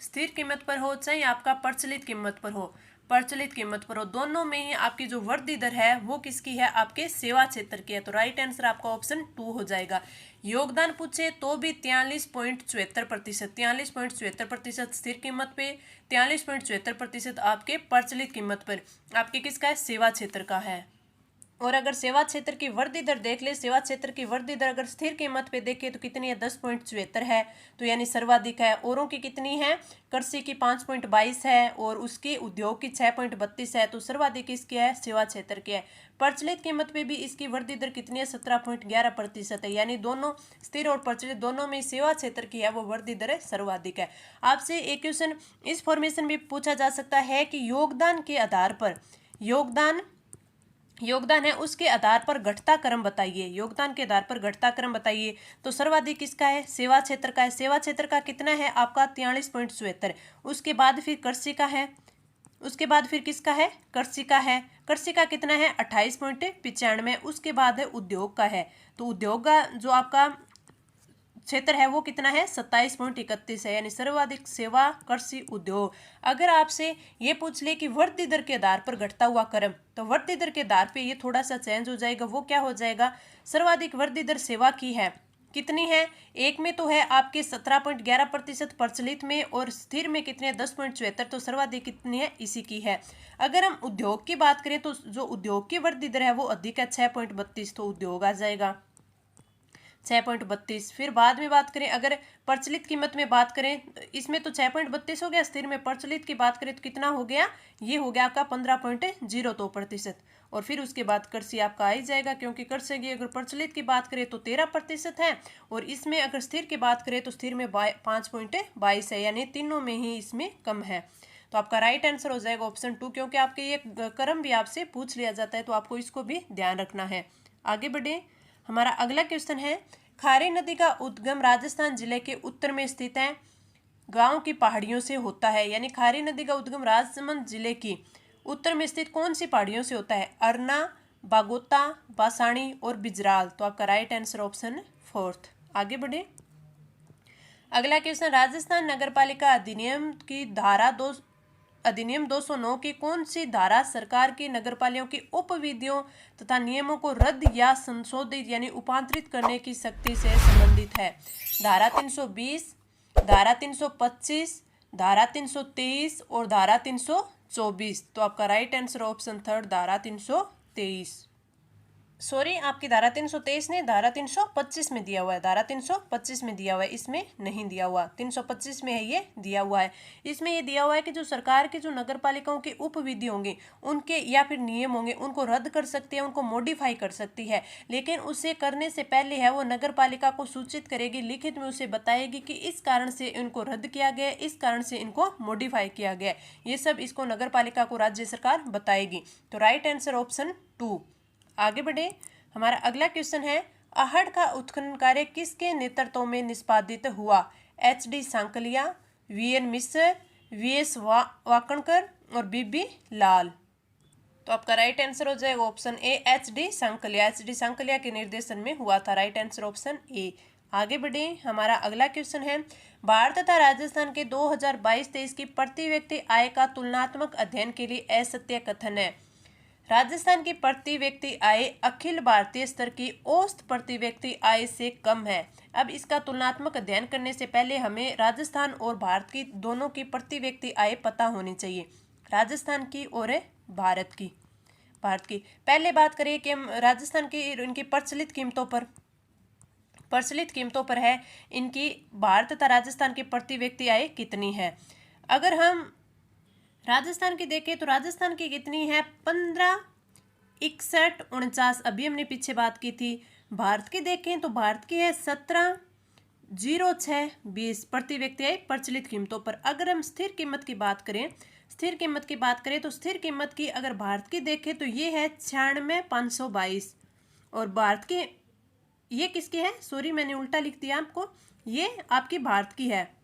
स्थिर कीमत पर हो, चाहे आपका प्रचलित कीमत पर हो, प्रचलित कीमत पर हो, दोनों में ही आपकी जो वृद्धि दर है वो किसकी है, आपके सेवा क्षेत्र की है। तो राइट आंसर आपका ऑप्शन 2 हो जाएगा। योगदान पूछे तो भी 43.74%, 43.74% स्थिर कीमत पे, 43.74% आपके प्रचलित कीमत पर आपके किसका है, सेवा क्षेत्र का है। और अगर सेवा क्षेत्र की वृद्धि दर देख ले, सेवा क्षेत्र की वृद्धि दर अगर स्थिर कीमत पे देखें तो कितनी है, 10.74 है, तो यानी सर्वाधिक है। औरों की कितनी है, कृषि की 5.22 है और उसकी उद्योग की 6.32 है, तो सर्वाधिक इसकी है सेवा क्षेत्र की है। प्रचलित कीमत पे भी इसकी वृद्धि दर कितनी है, 17.11% है, यानी दोनों स्थिर और प्रचलित दोनों में सेवा क्षेत्र की है वो वृद्धि दर है सर्वाधिक है। आपसे एक क्वेश्चन इस फॉर्मेशन भी पूछा जा सकता है कि योगदान के आधार पर, योगदान है उसके आधार पर घटता क्रम बताइए, योगदान के आधार पर घटता क्रम बताइए। तो सर्वाधिक किसका है, सेवा क्षेत्र का है। सेवा क्षेत्र का कितना है आपका, 43.74। उसके बाद फिर कृषि का है, उसके बाद फिर किसका है, कृषि का है। कृषि का कितना है, 28.95। उसके बाद है उद्योग का है, तो उद्योग का जो आपका क्षेत्र है वो कितना है, 27.31 है, यानी सर्वाधिक सेवा, कृषि, उद्योग। अगर आपसे ये पूछ ले कि वृद्धि दर के आधार पर घटता हुआ क्रम, तो वृद्धि दर के आधार पे ये थोड़ा सा चेंज हो जाएगा। वो क्या हो जाएगा, सर्वाधिक वृद्धि दर सेवा की है, कितनी है, एक में तो है आपके 17.11% प्रचलित में, और स्थिर में कितने 10.74, तो सर्वाधिक कितनी है, इसी की है। अगर हम उद्योग की बात करें तो जो उद्योग की वृद्धि दर है वो अधिक है, 6.32, तो उद्योग आ जाएगा 6.32। फिर बाद में बात करें, अगर प्रचलित कीमत में बात करें, इसमें तो 6.32 हो गया, स्थिर में प्रचलित की बात करें तो कितना हो गया, ये हो गया आपका 15.02%। और फिर उसके बाद कृषि आपका आ ही जाएगा, क्योंकि कृषि की अगर प्रचलित की बात करें तो 13% है, और इसमें अगर स्थिर की बात करें तो स्थिर में 5.22 है, यानी तीनों में ही इसमें कम है। तो आपका राइट आंसर हो जाएगा ऑप्शन 2, क्योंकि आपके ये क्रम भी आपसे पूछ लिया जाता है, तो आपको इसको भी ध्यान रखना है। आगे बढ़े, हमारा अगला क्वेश्चन है, खारी नदी का उद्गम राजस्थान जिले के उत्तर में स्थित है, गांव की पहाड़ियों से होता है। यानी खारी नदी का उद्गम राजसमंद जिले की उत्तर में स्थित कौन सी पहाड़ियों से होता है, अरना, बागोता, बासाणी और बिजराल। तो आपका राइट आंसर ऑप्शन 4। आगे बढ़े, अगला क्वेश्चन, राजस्थान नगरपालिका अधिनियम 209 की कौन सी धारा सरकार की नगरपालिकाओं की उपविधियों तथा नियमों को रद्द या संशोधित यानी उपांतरित करने की शक्ति से संबंधित है। धारा 320, धारा 325, धारा 323 और धारा 324। तो आपका राइट आंसर ऑप्शन 3 धारा 323। सॉरी, आपकी धारा 323 ने धारा 325 में दिया हुआ है, धारा 325 में दिया हुआ है, इसमें नहीं दिया हुआ, 325 में है ये दिया हुआ है। इसमें ये दिया हुआ है कि जो सरकार के जो नगर पालिकाओं के उपविधि होंगे उनके या फिर नियम होंगे उनको रद्द कर सकती है, उनको मॉडिफाई कर सकती है, लेकिन उसे करने से पहले है वो नगर पालिका को सूचित करेगी, लिखित में उसे बताएगी कि इस कारण से इनको रद्द किया गया, इस कारण से इनको मॉडिफाई किया गया, ये सब इसको नगर पालिका को राज्य सरकार बताएगी। तो राइट आंसर ऑप्शन 2। आगे बढ़े, हमारा अगला क्वेश्चन है, आहड़ का उत्खनन कार्य किसके नेतृत्व में निष्पादित हुआ, HD सांकलिया, VN मिश्र, VS वाकणकर और BB लाल। तो आपका राइट आंसर हो जाएगा option A, HD Sankalia, HD Sankalia के निर्देशन में हुआ था, राइट आंसर ऑप्शन ए। आगे बढ़े, हमारा अगला क्वेश्चन है, भारत तथा राजस्थान के 2022-23 की प्रति व्यक्ति आय का तुलनात्मक अध्ययन के लिए असत्य कथन है। राजस्थान की प्रति व्यक्ति आय अखिल भारतीय स्तर की औसत प्रति व्यक्ति आय से कम है। अब इसका तुलनात्मक अध्ययन करने से पहले हमें राजस्थान और भारत की दोनों की प्रति व्यक्ति आय पता होनी चाहिए, राजस्थान की और भारत की। पहले बात करें कि हम राजस्थान की इनकी प्रचलित कीमतों पर है इनकी भारत तथा राजस्थान की प्रति व्यक्ति आय कितनी है। अगर हम राजस्थान की देखें तो राजस्थान की कितनी है, 156149, अभी हमने पीछे बात की थी। भारत की देखें तो भारत की है 170620 प्रति व्यक्ति आय प्रचलित कीमतों पर। अगर हम स्थिर कीमत की बात करें तो स्थिर कीमत की अगर भारत की देखें तो ये है 96,522, और भारत की ये किसकी है, सॉरी मैंने उल्टा लिख दिया आपको, ये आपकी भारत की है।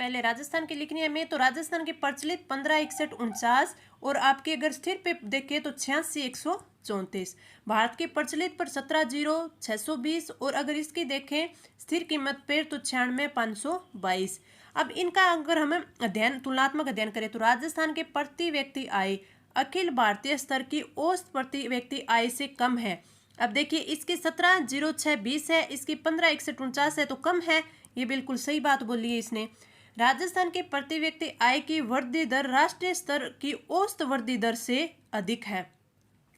पहले राजस्थान की लिखनी है हमें। तो राजस्थान के प्रचलित 156149 और आपके अगर स्थिर पे देखें तो 86,134। भारत के प्रचलित पर 17,0620 और अगर इसकी देखें स्थिर कीमत पर तो 96,522। अब इनका अगर हम अध्ययन तुलनात्मक अध्ययन करें तो राजस्थान के प्रति व्यक्ति आय अखिल भारतीय स्तर की औसत प्रति व्यक्ति आय से कम है। अब देखिए इसकी 17,0620 है, इसकी 15,6149 है तो कम है। ये बिल्कुल सही बात बोली है इसने। राजस्थान के प्रति व्यक्ति आय की वृद्धि दर राष्ट्रीय स्तर की औसत वृद्धि दर से अधिक है।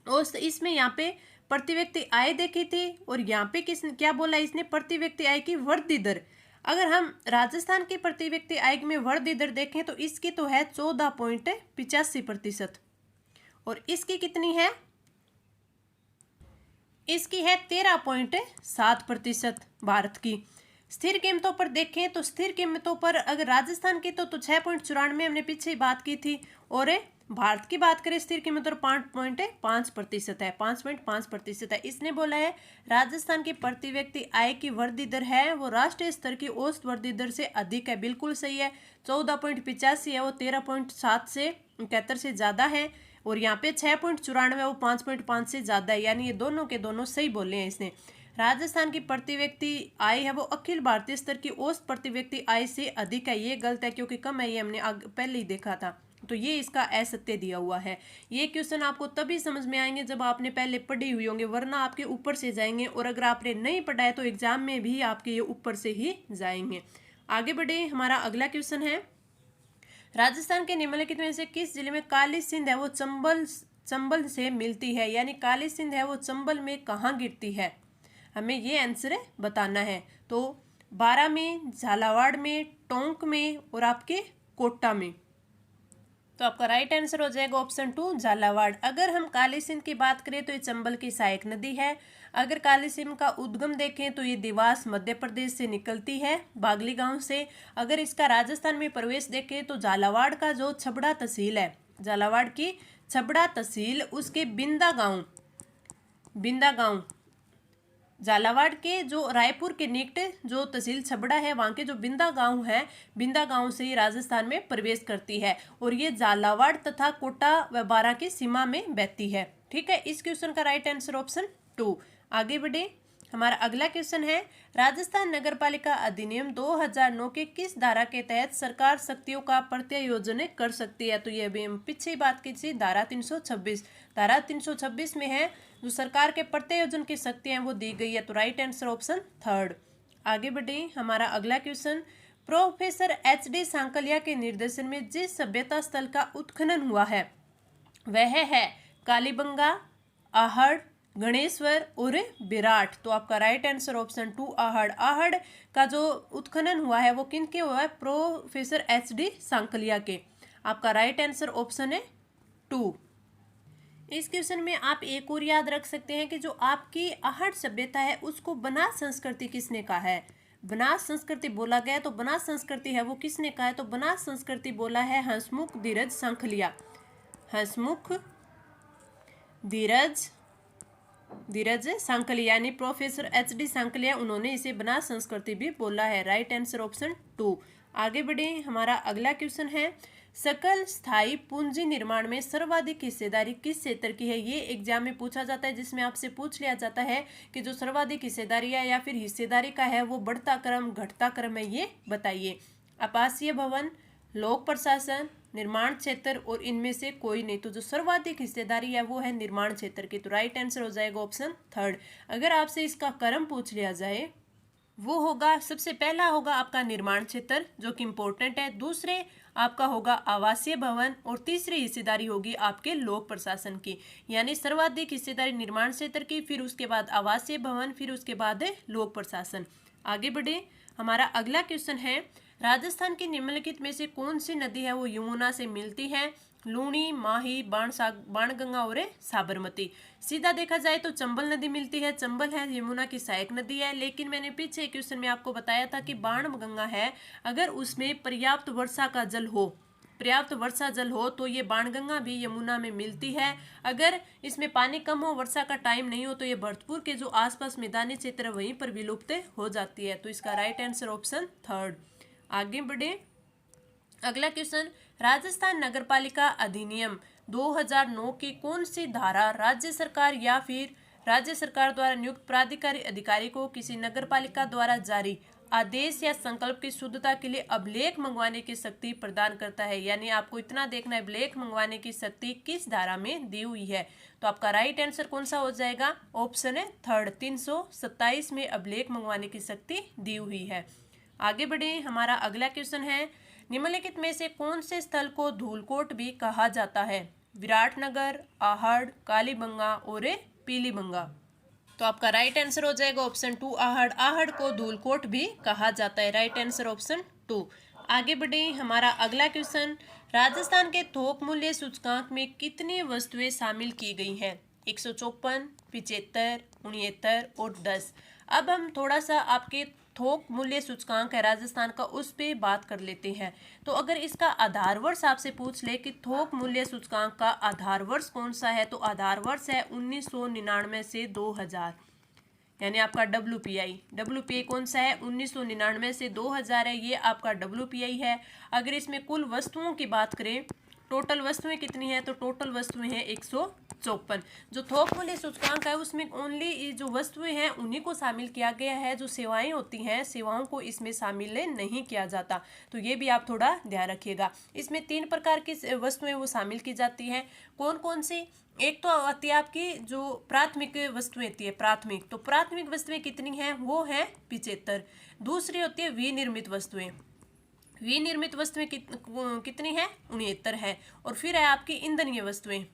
औसत इसमें यहाँ पे प्रति व्यक्ति आय देखी थी और यहाँ पे क्या बोला इसने, प्रति व्यक्ति आय की वृद्धि दर। अगर हम राजस्थान की प्रति व्यक्ति आय में वृद्धि दर देखें तो इसकी तो है 14.85% और इसकी कितनी है, इसकी है 13.7%। भारत की स्थिर कीमतों पर देखें तो स्थिर कीमतों पर अगर राजस्थान की तो 6.94 हमने पीछे ही बात की थी और भारत की बात करें स्थिर कीमत और 5.5% है, 5.5% है। इसने बोला है राजस्थान की प्रति व्यक्ति आय की वृद्धि दर है वो राष्ट्रीय स्तर की औसत वृद्धि दर से अधिक है। बिल्कुल सही है, 14.85 है वो 13.7 से 71 से ज़्यादा है और यहाँ पे 6.94 वो 5.5 से ज़्यादा है, यानी ये दोनों के दोनों सही बोले हैं इसने। राजस्थान की प्रति व्यक्ति आय है वो अखिल भारतीय स्तर की औसत प्रति व्यक्ति आय से अधिक है, ये गलत है क्योंकि कम है, ये हमने पहले ही देखा था। तो ये इसका असत्य दिया हुआ है। ये क्वेश्चन आपको तभी समझ में आएंगे जब आपने पहले पढ़ी हुई होंगे, वरना आपके ऊपर से जाएंगे और अगर आपने नहीं पढ़ा है तो एग्जाम में भी आपके ये ऊपर से ही जाएंगे। आगे बढ़े, हमारा अगला क्वेश्चन है राजस्थान के निम्नलिखित में से किस जिले में काली सिंध है वो चंबल से मिलती है, यानी काली सिंध है वो चंबल में कहाँ गिरती है, हमें ये आंसर बताना है। तो बारां में, झालावाड़ में, टोंक में और आपके कोटा में। तो आपका राइट आंसर हो जाएगा ऑप्शन 2 झालावाड़। अगर हम काली सिंध की बात करें तो ये चंबल की सहायक नदी है। अगर काली सिंध का उद्गम देखें तो ये देवास मध्य प्रदेश से निकलती है, बागली गांव से। अगर इसका राजस्थान में प्रवेश देखें तो झालावाड़ का जो छबड़ा तहसील है, झालावाड़ की छबड़ा तहसील, उसके बिंदा गांव झालावाड़ के जो रायपुर के निकट जो तहसील छबड़ा है वहाँ के जो बिंदा गांव है, बिंदा गांव से ही राजस्थान में प्रवेश करती है और ये झालावाड़ तथा कोटा व बारां की सीमा में बहती है। ठीक है, इस क्वेश्चन का राइट आंसर ऑप्शन 2। आगे बढ़े, हमारा अगला क्वेश्चन है राजस्थान नगरपालिका अधिनियम 2009 के किस धारा के तहत सरकार शक्तियों का प्रत्यायोजन कर सकती है। तो ये अभी हम पीछे ही बात की थी, धारा 326। धारा 326 में है जो सरकार के प्रत्यायोजन की शक्तियां वो दी गई है। तो राइट आंसर ऑप्शन 3। आगे बढ़े, हमारा अगला क्वेश्चन प्रोफेसर HD सांकलिया के निर्देशन में जिस सभ्यता स्थल का उत्खनन हुआ है वह है कालीबंगा, आहड़, गणेश्वर और विराट। तो आपका right answer option 2 Ahar. Ahar का जो उत्खनन हुआ है वो किनके हुआ है, प्रोफेसर HD सांकलिया के। आपका राइट आंसर ऑप्शन है 2। इस क्वेश्चन में आप एक और याद रख सकते हैं कि जो आपकी आहड़ सभ्यता है उसको बनास संस्कृति किसने कहा है। बनास संस्कृति बोला गया तो बनास संस्कृति है वो किसने कहा है, तो बनास संस्कृति बोला है हंसमुख धीरज सांखलिया। हंसमुख धीरज सांकलिया यानी प्रोफेसर HD सांकलिया, उन्होंने इसे बनास संस्कृति भी बोला है। Right answer option 2। आगे बढ़े, हमारा अगला क्वेश्चन है सकल स्थायी पूंजी निर्माण में सर्वाधिक हिस्सेदारी किस क्षेत्र की है। ये एग्जाम में पूछा जाता है, जिसमें आपसे पूछ लिया जाता है कि जो सर्वाधिक हिस्सेदारी है या फिर हिस्सेदारी का है वो बढ़ता क्रम घटता क्रम है, ये बताइए। आवासीय भवन, लोक प्रशासन, निर्माण क्षेत्र और इनमें से कोई नहीं। तो जो सर्वाधिक हिस्सेदारी है वो है निर्माण क्षेत्र की। तो राइट आंसर हो जाएगा ऑप्शन 3। अगर आपसे इसका क्रम पूछ लिया जाए वो होगा, सबसे पहला होगा आपका निर्माण क्षेत्र जो कि इम्पोर्टेंट है, दूसरे आपका होगा आवासीय भवन और तीसरी हिस्सेदारी होगी आपके लोक प्रशासन की। यानी सर्वाधिक हिस्सेदारी निर्माण क्षेत्र की, फिर उसके बाद आवासीय भवन, फिर उसके बाद है लोक प्रशासन। आगे बढ़े, हमारा अगला क्वेश्चन है राजस्थान की निम्नलिखित में से कौन सी नदी है वो यमुना से मिलती है। लूणी, माही, बाणगंगा और साबरमती। सीधा देखा जाए तो चंबल नदी मिलती है, चंबल है यमुना की सहायक नदी है। लेकिन मैंने पीछे क्वेश्चन में आपको बताया था कि बाणगंगा है, अगर उसमें पर्याप्त वर्षा जल हो तो ये बाणगंगा भी यमुना में मिलती है। अगर इसमें पानी कम हो, वर्षा का टाइम नहीं हो, तो ये भरतपुर के जो आसपास मैदानी क्षेत्र वहीं पर विलुप्त हो जाती है। तो इसका राइट आंसर ऑप्शन 3। आगे बढ़े, अगला क्वेश्चन, राजस्थान नगरपालिका अधिनियम 2009 की कौन सी धारा राज्य सरकार या फिर राज्य सरकार द्वारा नियुक्त प्राधिकारी अधिकारी को किसी नगरपालिका द्वारा जारी आदेश या संकल्प की शुद्धता के लिए अभिलेख मंगवाने की शक्ति प्रदान करता है? यानी आपको इतना देखना है अभिलेख मंगवाने की शक्ति किस धारा में दी हुई है। तो आपका राइट आंसर कौन सा हो जाएगा? ऑप्शन है थर्ड, 327 में अभिलेख मंगवाने की शक्ति दी हुई है। आगे बढ़े, हमारा अगला क्वेश्चन है, निम्नलिखित में से कौन से स्थल को धूलकोट भी कहा जाता है? विराटनगर, आहड़, कालीबंगा और पीलीबंगा। तो आपका राइट आंसर हो जाएगा ऑप्शन 2 आहड़। आहड़ को धूलकोट भी कहा जाता है। Right answer option 2। आगे बढ़े, हमारा अगला क्वेश्चन, राजस्थान के थोक मूल्य सूचकांक में कितनी वस्तुएं शामिल की गई हैं? 154, 75, 69 और 10। अब हम थोड़ा सा आपके थोक मूल्य सूचकांक है राजस्थान का, उस पर बात कर लेते हैं। तो अगर इसका आधार वर्ष आपसे पूछ ले कि थोक मूल्य सूचकांक का आधार वर्ष कौन सा है, तो आधार वर्ष है 1999 से 2000। यानी आपका WPI कौन सा है? 1999 से 2000 है, ये आपका WPI है। अगर इसमें कुल वस्तुओं की बात करें, टोटल वस्तुएं कितनी है, तो टोटल वस्तुएं हैं 154। जो थोक मूल्य सूचकांक है उसमें ओनली जो वस्तुएं हैं उन्हीं को शामिल किया गया है। जो सेवाएं होती हैं, सेवाओं को इसमें शामिल नहीं किया जाता। तो ये भी आप थोड़ा ध्यान रखिएगा। इसमें 3 प्रकार की वस्तुएं वो शामिल की जाती हैं। कौन कौन सी? एक तो आती है आपकी जो प्राथमिक वस्तुएं होती है, प्राथमिक। तो प्राथमिक वस्तुएं कितनी हैं? वो है 75। दूसरी होती है विनिर्मित वस्तुएं। विनिर्मित वस्तुएं कितनी है? 69 है। और फिर है आपकी ईंधनीय वस्तुएं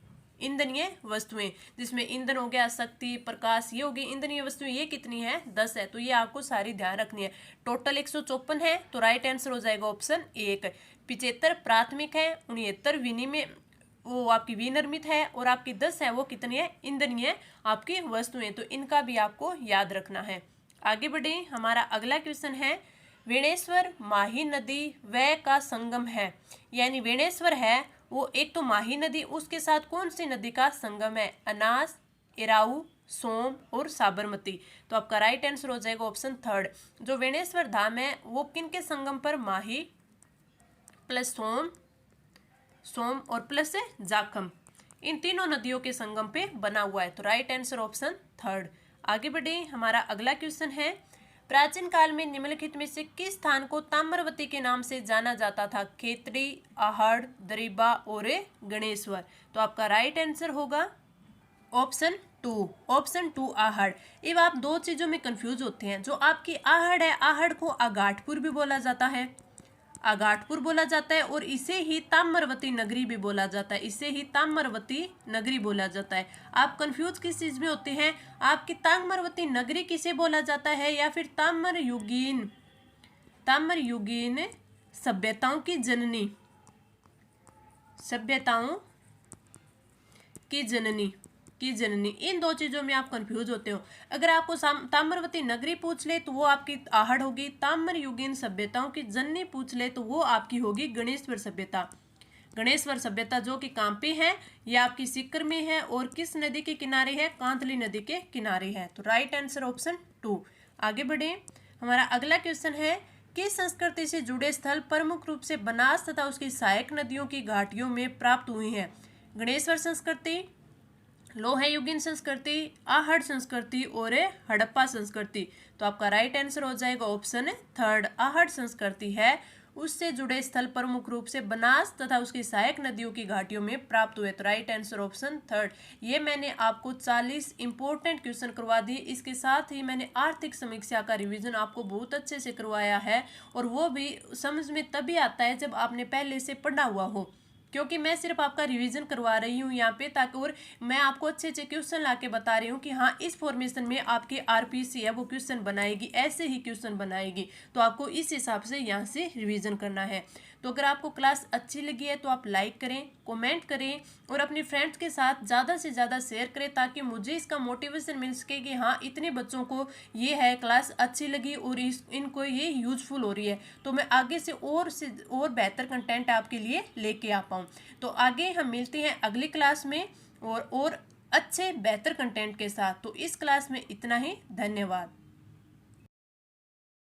जिसमें ईंधन हो गया, शक्ति, प्रकाश, ये होगी ईंधनीय वस्तुएं। ये कितनी है? 10 है। तो ये आपको सारी ध्यान रखनी है। टोटल 154 है, तो राइट आंसर हो जाएगा ऑप्शन 1। 75 प्राथमिक है, 69 विनिमय वो आपकी विनिर्मित है, और आपकी 10 है वो कितनी है? ईंधनीय आपकी वस्तुएं। तो इनका भी आपको याद रखना है। आगे बढ़े, हमारा अगला क्वेश्चन है, वेणेश्वर माही नदी व का संगम है। यानी वेणेश्वर है वो एक तो माही नदी, उसके साथ कौन सी नदी का संगम है? अनास, एराऊ, सोम और साबरमती। तो आपका राइट आंसर हो जाएगा ऑप्शन 3। जो वेणेश्वर धाम है वो किन के संगम पर? माही प्लस सोम और प्लस जाखम, इन तीनों नदियों के संगम पे बना हुआ है। तो राइट आंसर ऑप्शन 3। आगे बढ़े, हमारा अगला क्वेश्चन है, प्राचीन काल में निम्नलिखित में से किस स्थान को ताम्रवती के नाम से जाना जाता था? खेतड़ी, आहड़, दरीबा और गणेश्वर। तो आपका राइट आंसर होगा ऑप्शन 2 आहड़। अब आप दो चीजों में कंफ्यूज होते हैं। जो आपकी आहड़ है, आहड़ को आगाटपुर भी बोला जाता है, और इसे ही ताम्रवती नगरी भी बोला जाता है। आप कंफ्यूज किस चीज में होते हैं? आपकी ताम्रवती नगरी किसे बोला जाता है, या फिर ताम्रयुगीन सभ्यताओं की जननी, इन दो चीजों में आप कंफ्यूज होते हो। अगर आपको ताम्रवती नगरी पूछ ले तो वो आपकी आहड़ होगी, ताम्रयुगीन सभ्यताओं की जननी पूछ ले तो वो आपकी होगी गणेश्वर सभ्यता जो कि कहाँ पे है? ये आपकी सीकर में है, और किस नदी के किनारे है? कांतली नदी के किनारे है। तो राइट आंसर ऑप्शन 2। आगे बढ़े, हमारा अगला क्वेश्चन है, किस संस्कृति से जुड़े स्थल प्रमुख रूप से बनास तथा उसकी सहायक नदियों की घाटियों में प्राप्त हुए हैं? गणेश्वर संस्कृति, लोहयुगीन संस्कृति, आहड़ संस्कृति और हड़प्पा संस्कृति। तो आपका राइट आंसर हो जाएगा ऑप्शन 3 आहड़ संस्कृति है, उससे जुड़े स्थल प्रमुख रूप से बनास तथा उसकी सहायक नदियों की घाटियों में प्राप्त हुए। तो राइट आंसर ऑप्शन 3। ये मैंने आपको 40 इंपॉर्टेंट क्वेश्चन करवा दिए। इसके साथ ही मैंने आर्थिक समीक्षा का रिवीजन आपको बहुत अच्छे से करवाया है, और वो भी समझ में तभी आता है जब आपने पहले से पढ़ा हुआ हो, क्योंकि मैं सिर्फ आपका रिवीजन करवा रही हूँ यहाँ पे, ताकि और मैं आपको अच्छे अच्छे क्वेश्चन लाके बता रही हूँ कि हाँ इस फॉर्मेशन में आपके आरपीसी है वो क्वेश्चन बनाएगी, ऐसे ही क्वेश्चन बनाएगी। तो आपको इस हिसाब से यहाँ से रिवीजन करना है। तो अगर आपको क्लास अच्छी लगी है तो आप लाइक करें, कमेंट करें, और अपने फ्रेंड्स के साथ ज़्यादा से ज़्यादा शेयर करें, ताकि मुझे इसका मोटिवेशन मिल सके कि हाँ इतने बच्चों को ये है क्लास अच्छी लगी और इनको ये यूजफुल हो रही है, तो मैं आगे से और बेहतर कंटेंट आपके लिए लेके आ पाऊँ। तो आगे हम मिलते हैं अगली क्लास में और अच्छे बेहतर कंटेंट के साथ। तो इस क्लास में इतना ही, धन्यवाद।